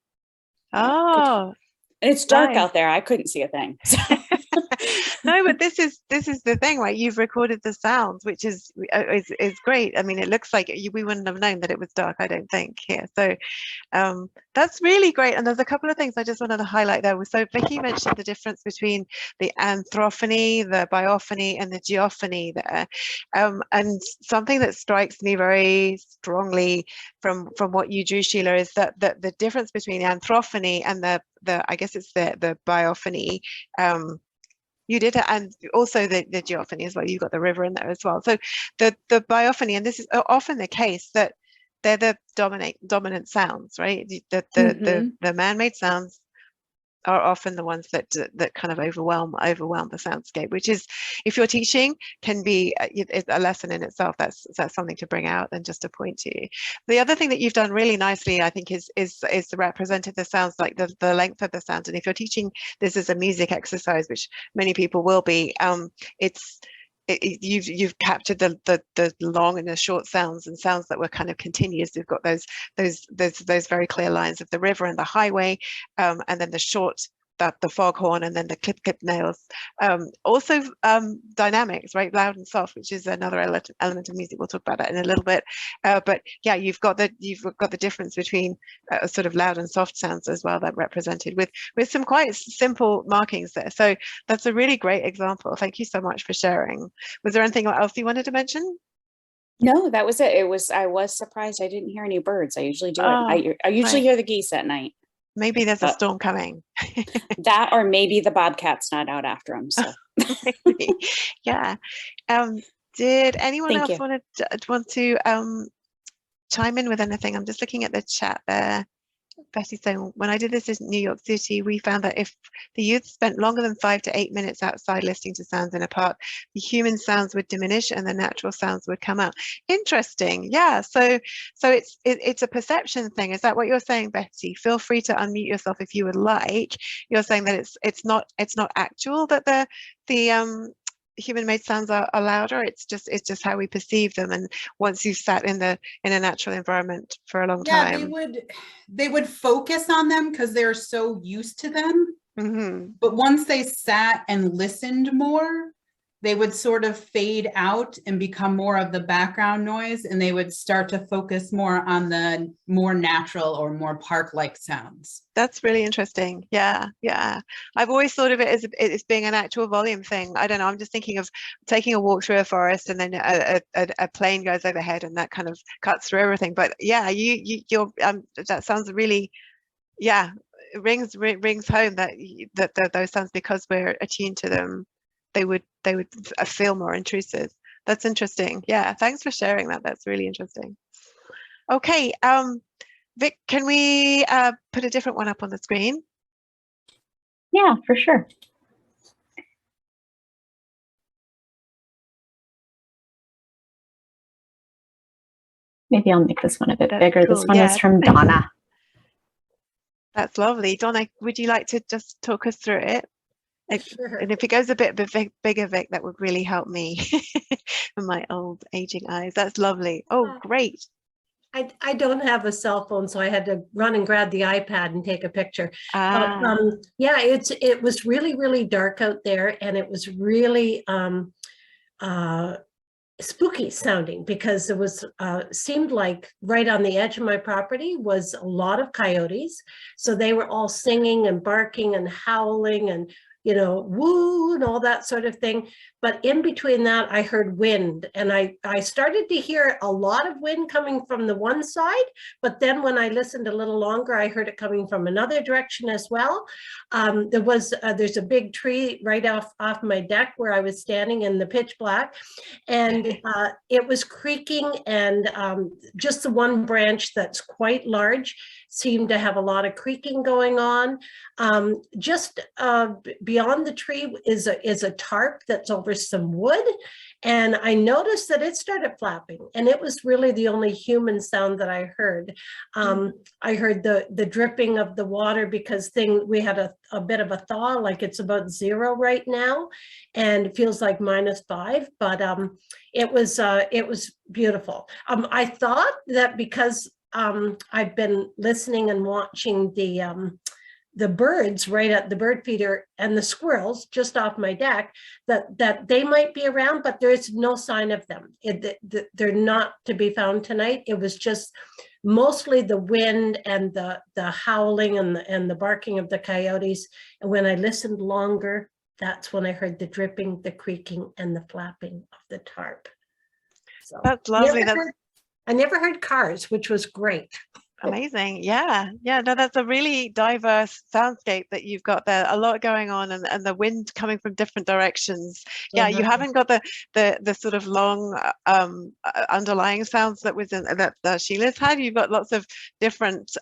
Oh, and it's dark nice. out there. I couldn't see a thing. So. No, but this is the thing, right? You've recorded the sounds, which is great. I mean, it looks like we wouldn't have known that it was dark, I don't think, here. So that's really great. And there's a couple of things I just wanted to highlight there. So Vicky mentioned the difference between the anthrophony, the biophony, and the geophony there. And something that strikes me very strongly from what you drew, Sheila, is that the difference between anthrophony and the I guess it's the biophony. You did it, and also the geophony as well. You've got the river in there as well. So the biophony, and this is often the case, that they're the dominant sounds, right? The man-made sounds are often the ones that kind of overwhelm the soundscape, which is, if you're teaching, can be a lesson in itself. That's something to bring out and just to point to. The other thing that you've done really nicely, I think, is represented the sounds, like the length of the sound. And if you're teaching this as a music exercise, which many people will be, you've captured the long and the short sounds, and sounds that were kind of continuous. You've got those very clear lines of the river and the highway, and then the short, the foghorn, and then the clip nails. Also dynamics, right? Loud and soft, which is another element of music. We'll talk about that in a little bit. But yeah, you've got the difference between sort of loud and soft sounds as well, that represented with some quite simple markings there. So that's a really great example. Thank you so much for sharing. Was there anything else you wanted to mention? No, that was it. I was surprised I didn't hear any birds. I usually do it. I usually hear the geese at night. Maybe there's a storm coming. That, or maybe the bobcat's not out after them. So yeah. Did anyone Thank else want to chime in with anything? I'm just looking at the chat there. Betty saying, when I did this in New York City, we found that if the youth spent longer than 5 to 8 minutes outside listening to sounds in a park, the human sounds would diminish and the natural sounds would come out. Interesting. Yeah. So it's a perception thing. Is that what you're saying, Betty? Feel free to unmute yourself if you would like. You're saying that it's not actual that the human-made sounds are louder. It's just how we perceive them. And once you've sat in a natural environment for a long time, they would focus on them because they're so used to them. But once they sat and listened more, they would sort of fade out and become more of the background noise, and they would start to focus more on the more natural or more park-like sounds. That's really interesting. Yeah. I've always thought of it as being an actual volume thing. I don't know. I'm just thinking of taking a walk through a forest, and then a plane goes overhead, and that kind of cuts through everything. But yeah, you're that sounds really, yeah, it rings home that those sounds, because we're attuned to them, they would feel more intrusive. That's interesting. Yeah, thanks for sharing that. That's really interesting. Okay, Vic, can we put a different one up on the screen? Yeah, for sure. Maybe I'll make this one a bit bigger. Cool. This one is from Donna. That's lovely. Donna, would you like to just talk us through it? Sure. And if it goes a bit bigger, Vic, that would really help me in my old aging eyes. That's lovely. Oh, great. I don't have a cell phone, so I had to run and grab the iPad and take a picture. But yeah, it was really, really dark out there, and it was really spooky sounding, because it was seemed like right on the edge of my property was a lot of coyotes. So they were all singing and barking and howling and, you know, woo and all that sort of thing. But in between that, I heard wind, and I started to hear a lot of wind coming from the one side. But then when I listened a little longer, I heard it coming from another direction as well. There's a big tree right off my deck where I was standing in the pitch black, and it was creaking, and just the one branch that's quite large seemed to have a lot of creaking going on. Just beyond the tree is a tarp that's over some wood. And I noticed that it started flapping, and it was really the only human sound that I heard. I heard the dripping of the water because we had a bit of a thaw, like it's about 0 right now, and it feels like -5, but it was beautiful. I thought that because I've been listening and watching the birds right at the bird feeder and the squirrels just off my deck, that they might be around, but there's no sign of them. They're not to be found tonight. It was just mostly the wind and the howling and the barking of the coyotes. And when I listened longer, that's when I heard the dripping, the creaking, and the flapping of the tarp. So that's lovely. I never heard cars, which was great. Amazing. Yeah. No, that's a really diverse soundscape that you've got there. A lot going on, and the wind coming from different directions. Yeah, you haven't got the sort of long underlying sounds that was in that Sheila's had. You've got lots of different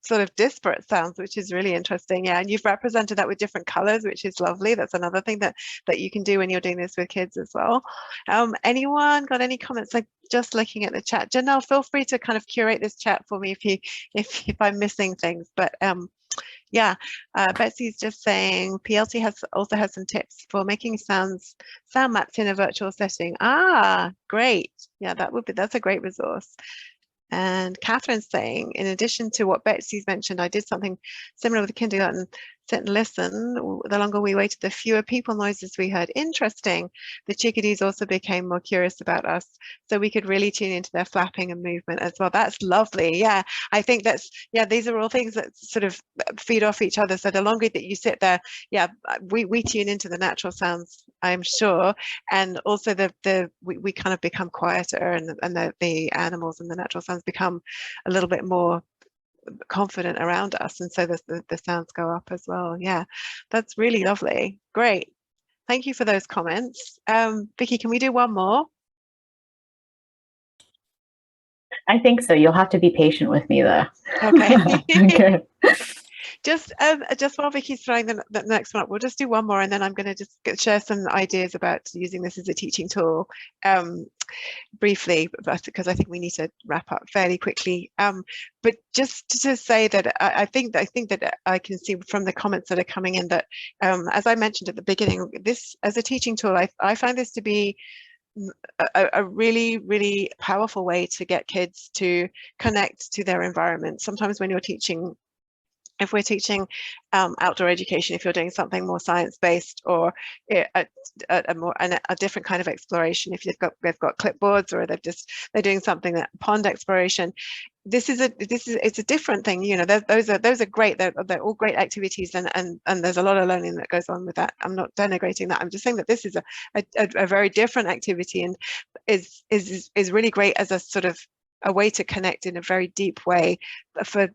sort of disparate sounds, which is really interesting. Yeah, and you've represented that with different colors, which is lovely. That's another thing that you can do when you're doing this with kids as well. Anyone got any comments? Like, just looking at the chat, Janelle, feel free to kind of curate this chat for me if I'm missing things. But yeah, Betsy's just saying PLT also has some tips for making sound maps in a virtual setting. Great. Yeah, that's a great resource. And Catherine's saying, in addition to what Betsy's mentioned, I did something similar with the kindergarten. Sit and listen. The longer we waited, the fewer people noises we heard. Interesting. The chickadees also became more curious about us, so we could really tune into their flapping and movement as well. That's lovely. Yeah, I think these are all things that sort of feed off each other. So the longer that you sit there, yeah, we tune into the natural sounds, I'm sure, and also we kind of become quieter, and the animals and the natural sounds become a little bit more confident around us, and so the sounds go up as well. Yeah, that's really lovely. Great, thank you for those comments. Vicky, can we do one more? I think so. You'll have to be patient with me though. Okay. Okay. Just while Vicky's throwing the next one up, we'll just do one more, and then I'm going to just share some ideas about using this as a teaching tool briefly, because I think we need to wrap up fairly quickly. But just to say that I think that I can see from the comments that are coming in that, as I mentioned at the beginning, this as a teaching tool, I find this to be a really, really powerful way to get kids to connect to their environment. Sometimes when you're teaching, if we're teaching outdoor education, if you're doing something more science-based or a different kind of exploration, if they've got clipboards, or they're doing something that pond exploration, it's a different thing. You know, those are great. They're all great activities, and there's a lot of learning that goes on with that. I'm not denigrating that. I'm just saying that this is a very different activity, and is really great as a sort of a way to connect in a very deep way for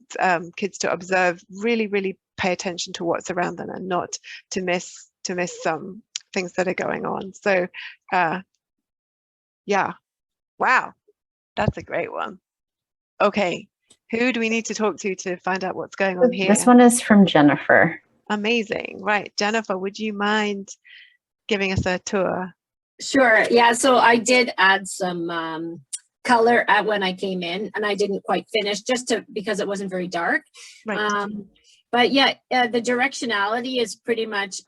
kids to observe, really pay attention to what's around them, and not to miss some things that are going on. So yeah, wow, that's a great one. Okay, who do we need to talk to find out what's going on here? This one is from Jennifer. Amazing. Right, Jennifer, would you mind giving us a tour? Sure. Yeah, so I did add some color when I came in, and I didn't quite finish because it wasn't very dark. Right. But yeah, the directionality is pretty much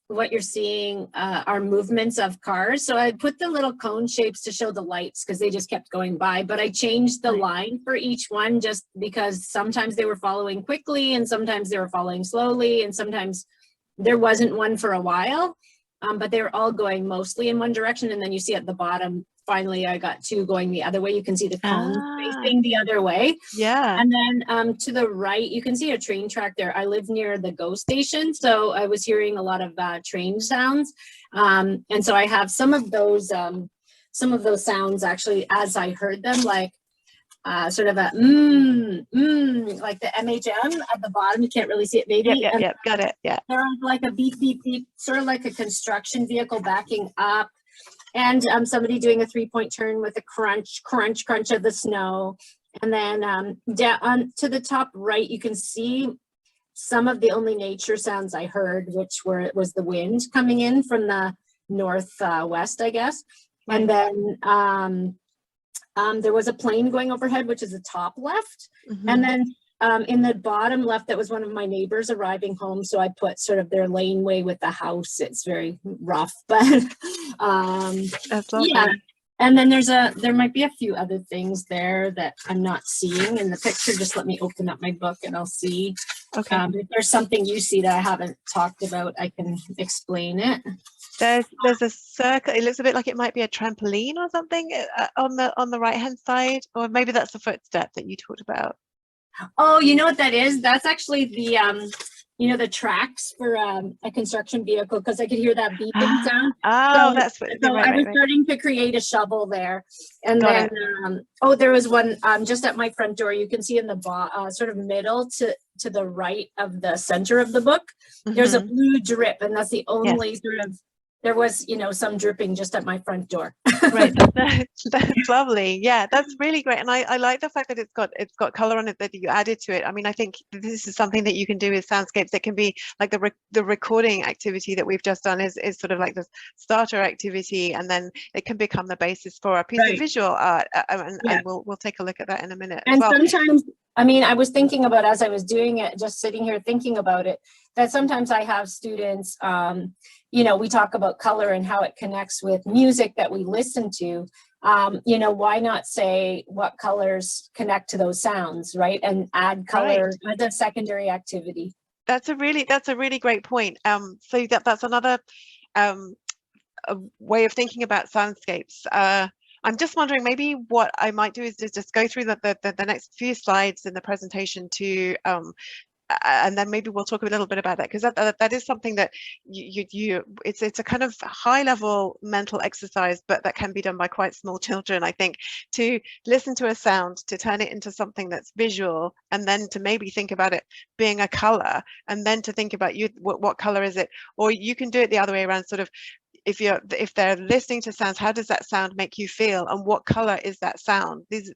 what you're seeing are movements of cars. So I put the little cone shapes to show the lights because they just kept going by, but I changed the line for each one just because sometimes they were following quickly and sometimes they were following slowly, and sometimes there wasn't one for a while, but they were all going mostly in one direction. And then you see at the bottom, finally I got two going the other way. You can see the cone facing the other way. Yeah. And then to the right, you can see a train track there. I live near the GO station, so I was hearing a lot of train sounds. And so I have some of those sounds actually as I heard them, like sort of a like the MHM at the bottom. You can't really see it, maybe. Yeah, got it. Yeah. They're like a beep, beep, beep, sort of like a construction vehicle backing up. And somebody doing a 3-point turn with a crunch, crunch, crunch of the snow. And then down to the top right, you can see some of the only nature sounds I heard, which was the wind coming in from the northwest, I guess. Right. And then there was a plane going overhead, which is the top left. Mm-hmm. And then in the bottom left, that was one of my neighbors arriving home. So I put sort of their laneway with the house. It's very rough, but That's lovely. yeah. And then there might be a few other things there that I'm not seeing in the picture. Just let me open up my book and I'll see. Okay. If there's something you see that I haven't talked about, I can explain it. There's a circle. It looks a bit like it might be a trampoline or something on the right hand side, or maybe that's the footstep that you talked about. Oh, you know what that is? That's actually the the tracks for a construction vehicle, because I could hear that beeping sound. Oh, So, that's what. so right, I was right. starting to create a shovel there, and Got then there was one just at my front door. You can see in the sort of middle to the right of the center of the book. There's a blue drip, and that's the only sort of. There was, some dripping just at my front door. Right, that's lovely. Yeah, that's really great, and I like the fact that it's got color on it that you added to it. I mean, I think this is something that you can do with Soundscapes. It can be like the recording activity that we've just done is sort of like the starter activity, and then it can become the basis for a piece of visual art. And we'll take a look at that in a minute. And as well. sometimes, I mean, I was thinking about as I was doing it, just sitting here thinking about it, that sometimes I have students, we talk about color and how it connects with music that we listen to. Why not say what colors connect to those sounds, right? And add color as a secondary activity. That's a really great point. So that's another a way of thinking about soundscapes. I'm just wondering, maybe what I might do is just go through the next few slides in the presentation to and then maybe we'll talk a little bit about that, because that is something that it's a kind of high level mental exercise, but that can be done by quite small children, I think, to listen to a sound, to turn it into something that's visual, and then to maybe think about it being a color, and then to think about what color is it. Or you can do it the other way around, sort of, if they're listening to sounds, how does that sound make you feel, and what color is that sound? These,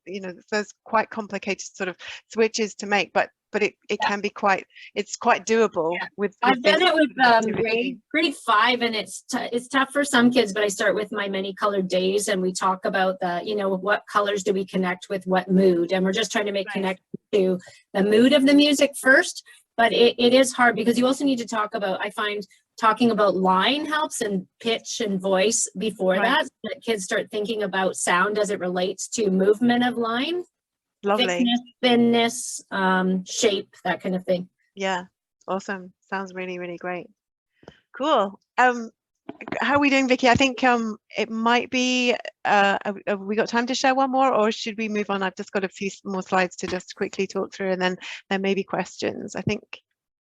there's quite complicated sort of switches to make, but it can be quite doable. With I've done it with grade 5, and it's tough for some kids, but I start with my many colored days, and we talk about what colors do we connect with what mood, and we're just trying to make connection to the mood of the music first. But it is hard, because you also need to talk about, I find talking about line helps, and pitch and voice before that, so that kids start thinking about sound as it relates to movement of line. Lovely. Thickness, thinness, shape, that kind of thing. Yeah, awesome. Sounds really, really great. Cool. How are we doing, Vicky? I think it might be, have we got time to share one more, or should we move on? I've just got a few more slides to just quickly talk through, and then there may be questions, I think.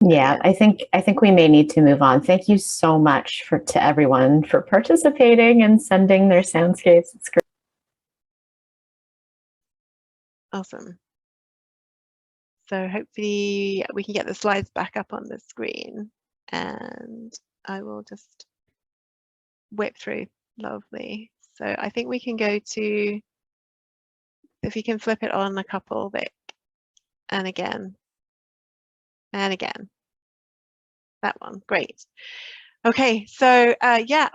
Yeah, I think we may need to move on. Thank you so much to everyone for participating and sending their soundscapes. It's great. Awesome. So hopefully we can get the slides back up on the screen, and I will just whip through. Lovely. So I think we can go to, if you can flip it on a couple, Vic, and again, and again. That one, great. Okay, so yeah,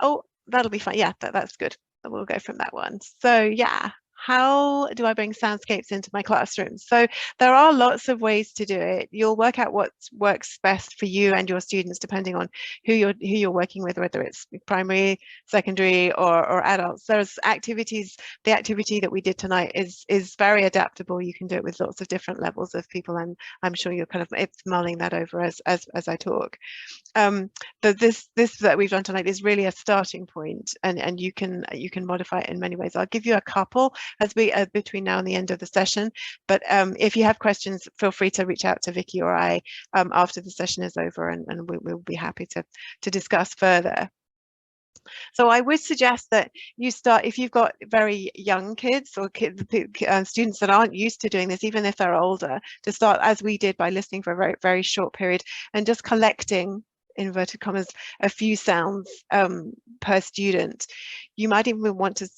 that'll be fine. Yeah, that's good. We'll go from that one. So yeah, how do I bring soundscapes into my classroom? So there are lots of ways to do it. You'll work out what works best for you and your students, depending on who you're working with, whether it's primary, secondary, or adults. There's activities. The activity that we did tonight is very adaptable. You can do it with lots of different levels of people, and I'm sure you're kind of mulling that over as I talk. This that we've done tonight is really a starting point, and you can modify it in many ways. I'll give you a couple as we between now and the end of the session, but if you have questions, feel free to reach out to Vicky or I after the session is over, and we'll be happy to discuss further. So I would suggest that you start, if you've got very young kids or students that aren't used to doing this, even if they're older, to start as we did by listening for a very, very short period and just collecting, inverted commas, a few sounds per student. You might even want to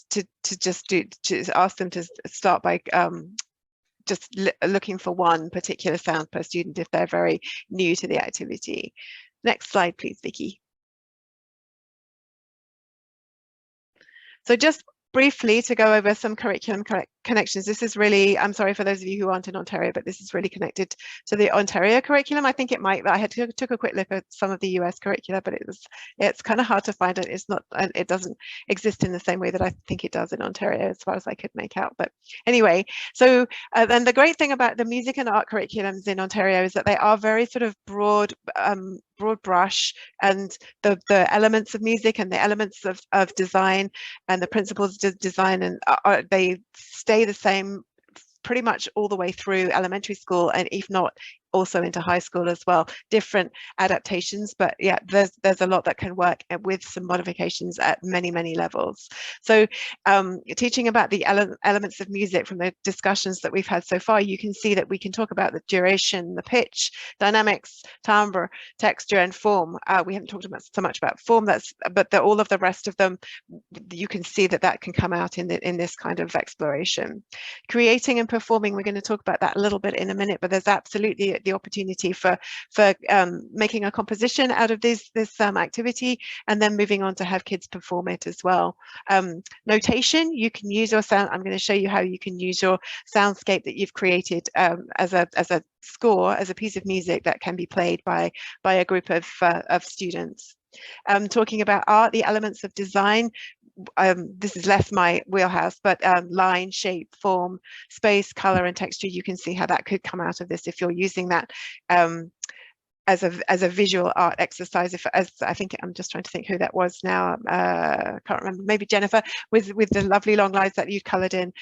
ask them to start by just looking for one particular sound per student if they're very new to the activity. Next slide, please, Vicky. So just briefly to go over some curriculum connections. This is really, I'm sorry for those of you who aren't in Ontario, but this is really connected to the Ontario curriculum. I think it might, I had took a quick look at some of the US curricula, but it's kind of hard to find it. It's not, it doesn't exist in the same way that I think it does in Ontario, as far as I could make out. But anyway, so then the great thing about the music and art curriculums in Ontario is that they are very sort of broad brush, and the elements of music and the elements of design and the principles of design, and they stay the same pretty much all the way through elementary school, and if not also into high school as well. Different adaptations, but yeah, there's a lot that can work with some modifications at many levels. So teaching about the elements of music from the discussions that we've had so far, you can see that we can talk about the duration, the pitch, dynamics, timbre, texture, and form. We haven't talked about so much about form, but all of the rest of them, you can see that can come out in this kind of exploration. Creating and performing, we're going to talk about that a little bit in a minute, but there's absolutely the opportunity for making a composition out of this activity, and then moving on to have kids perform it as well. Notation, you can use your sound. I'm going to show you how you can use your soundscape that you've created as a score, as a piece of music that can be played by a group of students. Talking about art, the elements of design, this is less my wheelhouse, but line, shape, form, space, color, and texture, you can see how that could come out of this if you're using that as a visual art exercise. As I think, I'm just trying to think who that was now, can't remember, maybe Jennifer, with the lovely long lines that you colored in,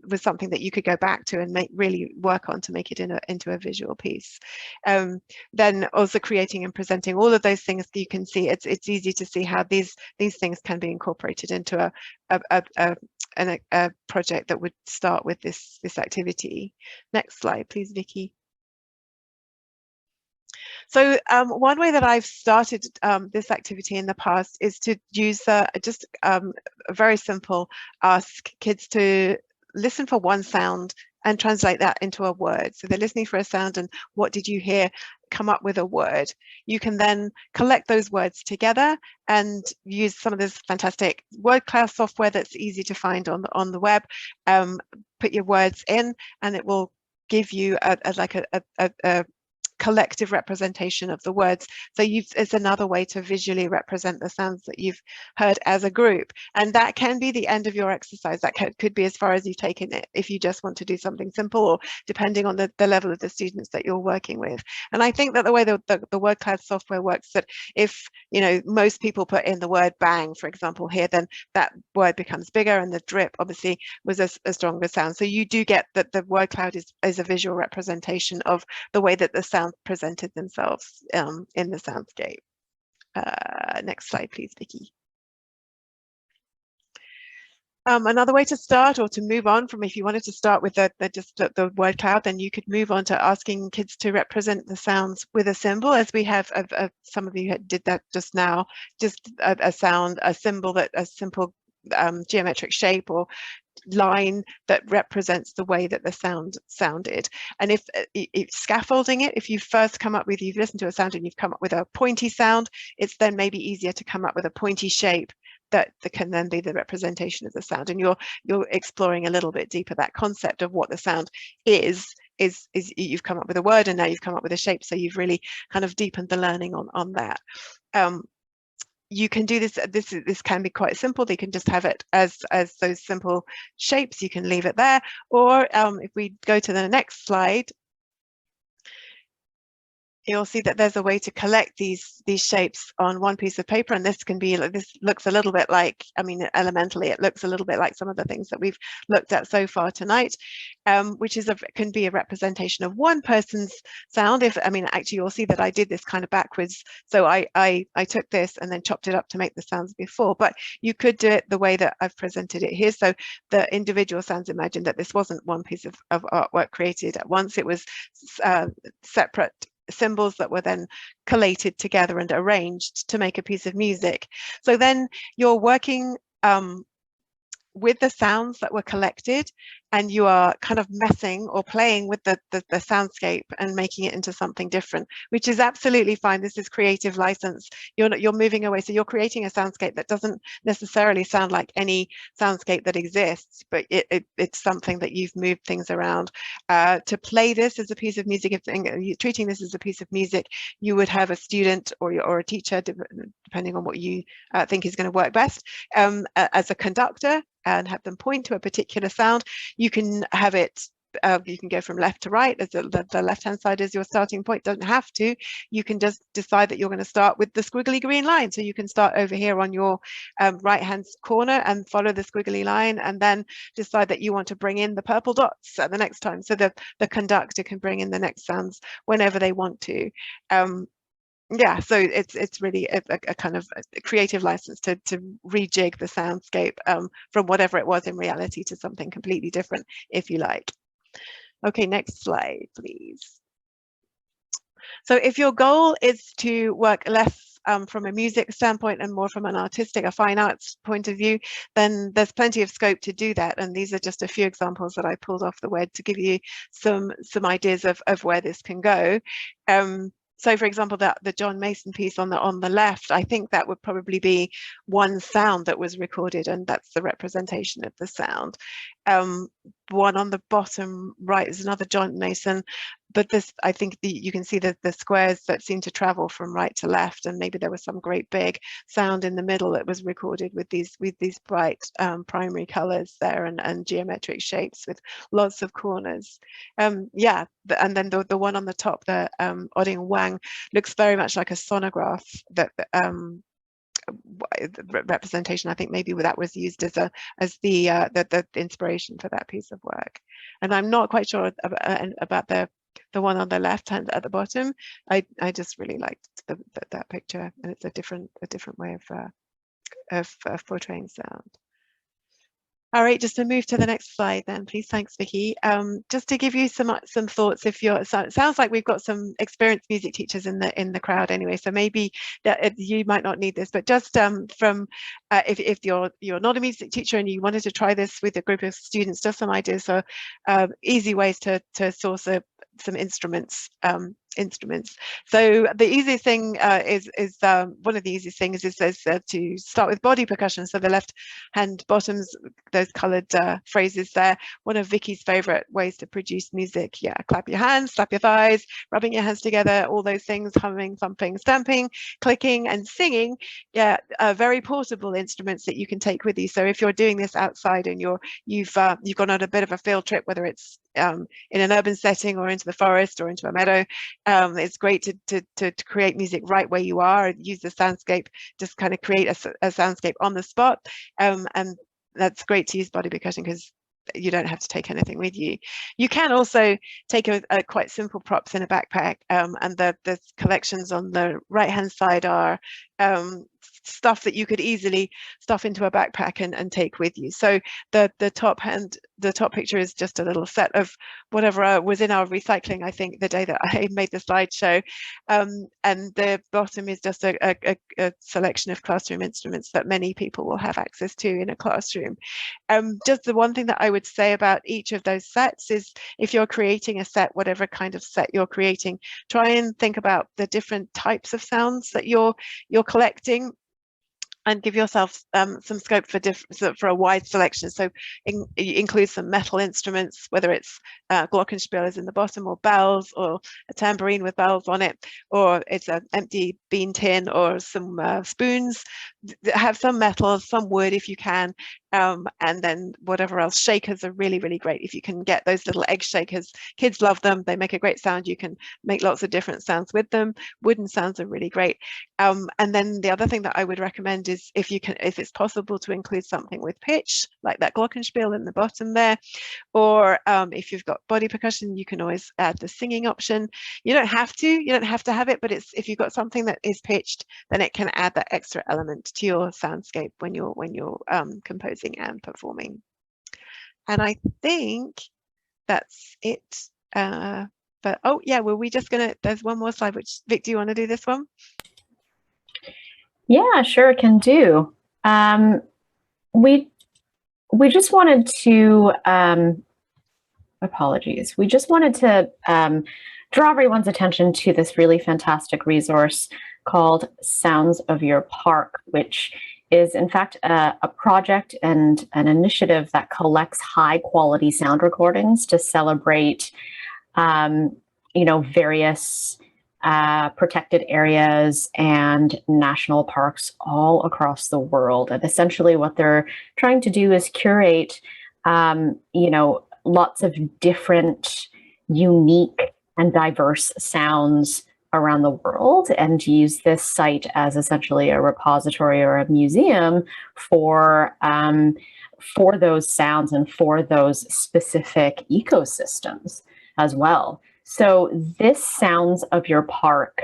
was something that you could go back to and really work on to make it into a visual piece. Then also creating and presenting all of those things, you can see it's easy to see how these things can be incorporated into a project that would start with this activity. Next slide, please, Vicky. So one way that I've started this activity in the past is to use just a very simple ask kids to listen for one sound and translate that into a word. So they're listening for a sound, and what did you hear? Come up with a word. You can then collect those words together and use some of this fantastic word cloud software that's easy to find on the web. Put your words in, and it will give you a collective representation of the words. So it's another way to visually represent the sounds that you've heard as a group, and that can be the end of your exercise. That could be as far as you've taken it if you just want to do something simple, or depending on the level of the students that you're working with. And I think that the way the word cloud software works, that if most people put in the word bang, for example, here, then that word becomes bigger, and the drip obviously was a stronger sound. So you do get that the word cloud is a visual representation of the way that the sound presented themselves in the soundscape. Next slide, please, Vicky. Another way to start, or to move on from, if you wanted to start with the word cloud, then you could move on to asking kids to represent the sounds with a symbol, as we have some of you did that just now. Just a symbol, that a simple geometric shape or line that represents the way that the sound sounded. And if scaffolding it, if you first come up with, you've listened to a sound and you've come up with a pointy sound, it's then maybe easier to come up with a pointy shape that can then be the representation of the sound. And you're exploring a little bit deeper that concept of what the sound is you've come up with a word, and now you've come up with a shape, so you've really kind of deepened the learning on that. You can do this. This can be quite simple. They can just have it as those simple shapes. You can leave it there, or if we go to the next slide, you'll see that there's a way to collect these shapes on one piece of paper, and this can be, this looks a little bit like, I mean, elementally it looks a little bit like some of the things that we've looked at so far tonight, which can be a representation of one person's sound. Actually you'll see that I did this kind of backwards, so I took this and then chopped it up to make the sounds before, but you could do it the way that I've presented it here. So the individual sounds, imagine that this wasn't one piece of artwork created at once, it was separate symbols that were then collated together and arranged to make a piece of music. So then you're working with the sounds that were collected, and you are kind of messing or playing with the soundscape and making it into something different, which is absolutely fine. This is creative license. You're moving away, so you're creating a soundscape that doesn't necessarily sound like any soundscape that exists, but it's something that you've moved things around. To play this as a piece of music, if you're treating this as a piece of music, you would have a student or a teacher, depending on what you think is going to work best, as a conductor, and have them point to a particular sound. You can have it, you can go from left to right, as the left-hand side is your starting point. Don't have to. You can just decide that you're going to start with the squiggly green line. So you can start over here on your right-hand corner and follow the squiggly line, and then decide that you want to bring in the purple dots at the next time. So the conductor can bring in the next sounds whenever they want to. Yeah, so it's really a kind of a creative license to rejig the soundscape from whatever it was in reality to something completely different, if you like. Okay, next slide, please. So if your goal is to work less from a music standpoint and more from an artistic, a fine arts point of view, then there's plenty of scope to do that. And these are just a few examples that I pulled off the web to give you some ideas of where this can go. So, for example, the John Mason piece on the left, I think that would probably be one sound that was recorded, and that's the representation of the sound. One on the bottom right is another John Mason, but this, I think you can see the squares that seem to travel from right to left, and maybe there was some great big sound in the middle that was recorded with these bright primary colors there, and geometric shapes with lots of corners. Yeah, and then the one on the top, the Odding Wang, looks very much like a sonograph that representation. I think maybe that was used as the inspiration for that piece of work. And I'm not quite sure about the one on the left hand at the bottom. I just really liked that picture, and it's a different way of portraying sound. All right, just to move to the next slide then, please. Thanks, Vicky. Just to give you some thoughts, if you're, so it sounds like we've got some experienced music teachers in the crowd anyway, so maybe that you might not need this, but just from if you're not a music teacher and you wanted to try this with a group of students, just some ideas. So easy ways to source some instruments. So the easiest thing is one of the easiest things is to start with body percussion. So the left hand bottoms, those colored phrases there. One of Vicky's favorite ways to produce music. Yeah, clap your hands, slap your thighs, rubbing your hands together, all those things, humming, thumping, stamping, clicking, and singing. Yeah, very portable instruments that you can take with you. So if you're doing this outside and you've gone on a bit of a field trip, whether it's in an urban setting or into the forest or into a meadow, it's great to create music right where you are, use the soundscape, just kind of create a soundscape on the spot. And that's great to use body percussion because you don't have to take anything with you. You can also take a quite simple props in a backpack, and the collections on the right hand side are stuff that you could easily stuff into a backpack and take with you. So the top picture is just a little set of whatever was in our recycling, I think, the day that I made the slideshow, and the bottom is just a selection of classroom instruments that many people will have access to in a classroom. Just the one thing that I would say about each of those sets is, if you're creating a set, whatever kind of set you're creating, try and think about the different types of sounds that you're collecting, and give yourself some scope for a wide selection. So include some metal instruments, whether it's glockenspiel is in the bottom, or bells, or a tambourine with bells on it, or it's an empty bean tin, or some spoons. Have some metal, some wood if you can, and then whatever else. Shakers are really, really great. If you can get those little egg shakers, kids love them. They make a great sound. You can make lots of different sounds with them. Wooden sounds are really great. And then the other thing that I would recommend is, if it's possible, to include something with pitch, like that glockenspiel in the bottom there, or if you've got body percussion, you can always add the singing option. You don't have to have it, but if you've got something that is pitched, then it can add that extra element to your soundscape when you're composing and performing. And I think that's it. But oh yeah, well, there's one more slide, which, Vic, do you want to do this one? Yeah, sure, can do. We just wanted to apologies. We just wanted to draw everyone's attention to this really fantastic resource called Sounds of Your Park, which is in fact a project and an initiative that collects high quality sound recordings to celebrate, various protected areas and national parks all across the world. And essentially what they're trying to do is curate, lots of different, unique and diverse sounds around the world, and use this site as essentially a repository or a museum for those sounds and for those specific ecosystems as well. So this Sounds of Your Park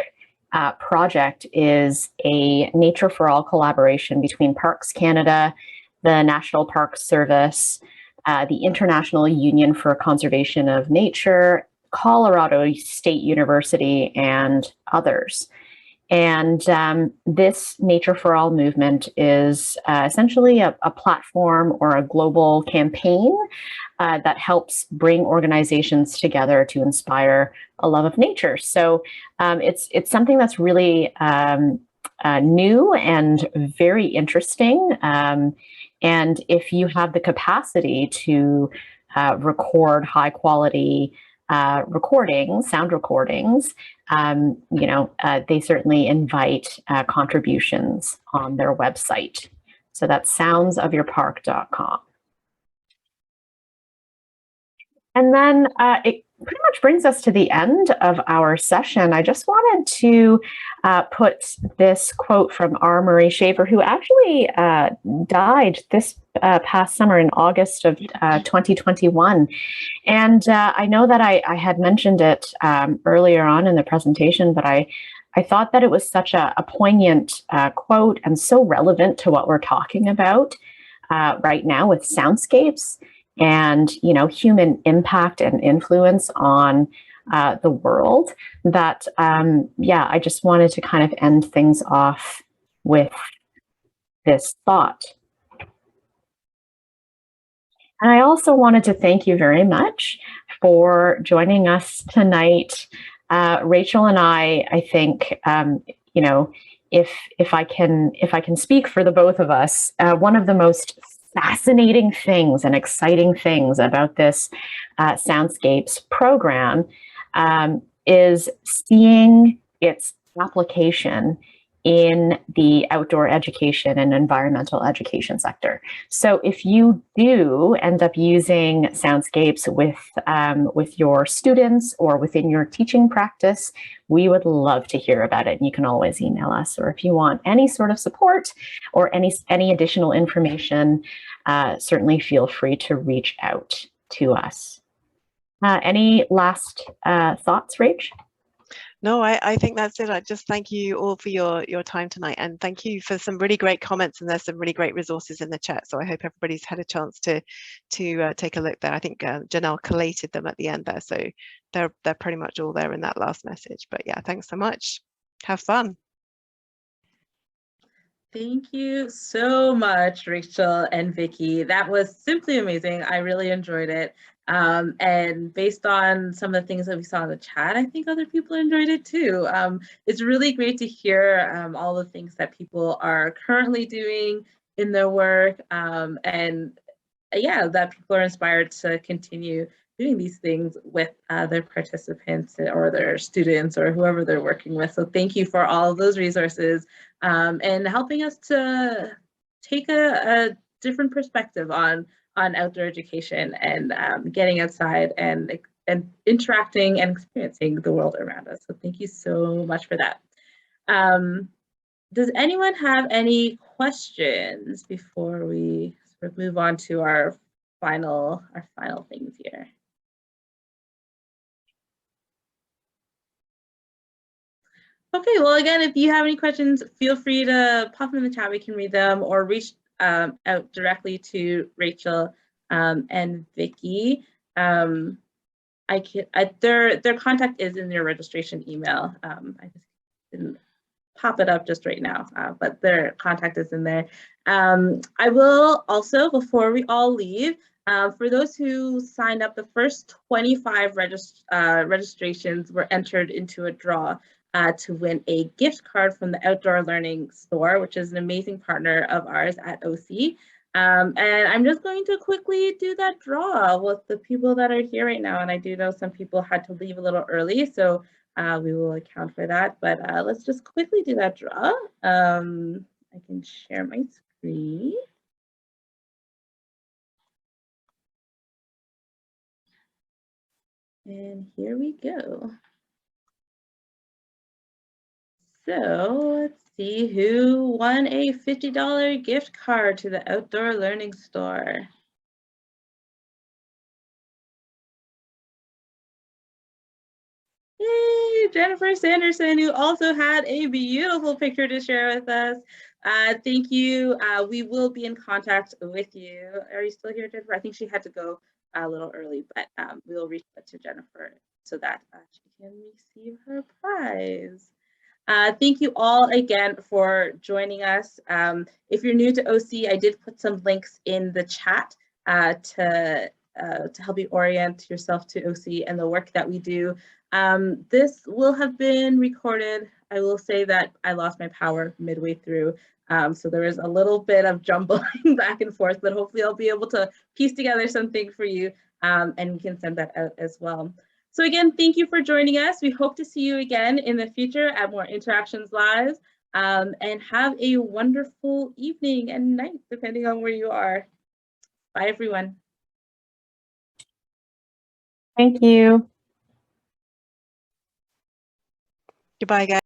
project is a Nature for All collaboration between Parks Canada, the National Park Service, the International Union for Conservation of Nature, Colorado State University, and others. And this Nature for All movement is essentially a platform or a global campaign that helps bring organizations together to inspire a love of nature. So it's something that's really new and very interesting. And if you have the capacity to record high quality sound recordings, they certainly invite contributions on their website. So that's soundsofyourpark.com. And then it pretty much brings us to the end of our session. I just wanted to put this quote from R. Murray Schafer, who actually died this past summer in August of 2021. And I know that I had mentioned it earlier on in the presentation, but I thought that it was such a poignant quote and so relevant to what we're talking about right now with soundscapes and human impact and influence on the world, that I just wanted to kind of end things off with this thought. And I also wanted to thank you very much for joining us tonight. Rachel and I think, if I can speak for the both of us, one of the most fascinating things and exciting things about this Soundscapes program is seeing its application in the outdoor education and environmental education sector. So if you do end up using Soundscapes with your students or within your teaching practice, we would love to hear about it. And you can always email us, or if you want any sort of support or any additional information, certainly feel free to reach out to us. Any last thoughts, Rach? No, I think that's it. I just thank you all for your time tonight, and thank you for some really great comments, and there's some really great resources in the chat. So I hope everybody's had a chance to take a look there. I think Janelle collated them at the end there, so they're pretty much all there in that last message. But yeah, thanks so much. Have fun. Thank you so much, Rachel and Vicky. That was simply amazing. I really enjoyed it. And based on some of the things that we saw in the chat, I think other people enjoyed it too. It's really great to hear all the things that people are currently doing in their work, and that people are inspired to continue doing these things with their participants or their students or whoever they're working with. So thank you for all of those resources and helping us to take a different perspective on outdoor education and getting outside and interacting and experiencing the world around us. So thank you so much for that. Does anyone have any questions before we sort of move on to our final things here? Okay, well, again, if you have any questions, feel free to pop them in the chat. We can read them, or reach out directly to Rachel and Vicky. Their contact is in your registration email. I just didn't pop it up just right now, but their contact is in there. I will also, before we all leave, for those who signed up, the first 25 registrations were entered into a draw to win a gift card from the Outdoor Learning Store, which is an amazing partner of ours at OC. And I'm just going to quickly do that draw with the people that are here right now. And I do know some people had to leave a little early, so we will account for that. But let's just quickly do that draw. I can share my screen. And here we go. So let's see who won a $50 gift card to the Outdoor Learning Store. Yay, Jennifer Sanderson, who also had a beautiful picture to share with us. Thank you. We will be in contact with you. Are you still here, Jennifer? I think she had to go a little early, but we will reach out to Jennifer so that she can receive her prize. Thank you all again for joining us. If you're new to OC, I did put some links in the chat to help you orient yourself to OC and the work that we do. This will have been recorded. I will say that I lost my power midway through, so there was a little bit of jumbling back and forth, but hopefully I'll be able to piece together something for you, and we can send that out as well. So again, thank you for joining us. We hope to see you again in the future at more Interactions Live, and have a wonderful evening and night, depending on where you are. Bye, everyone. Thank you. Goodbye, guys.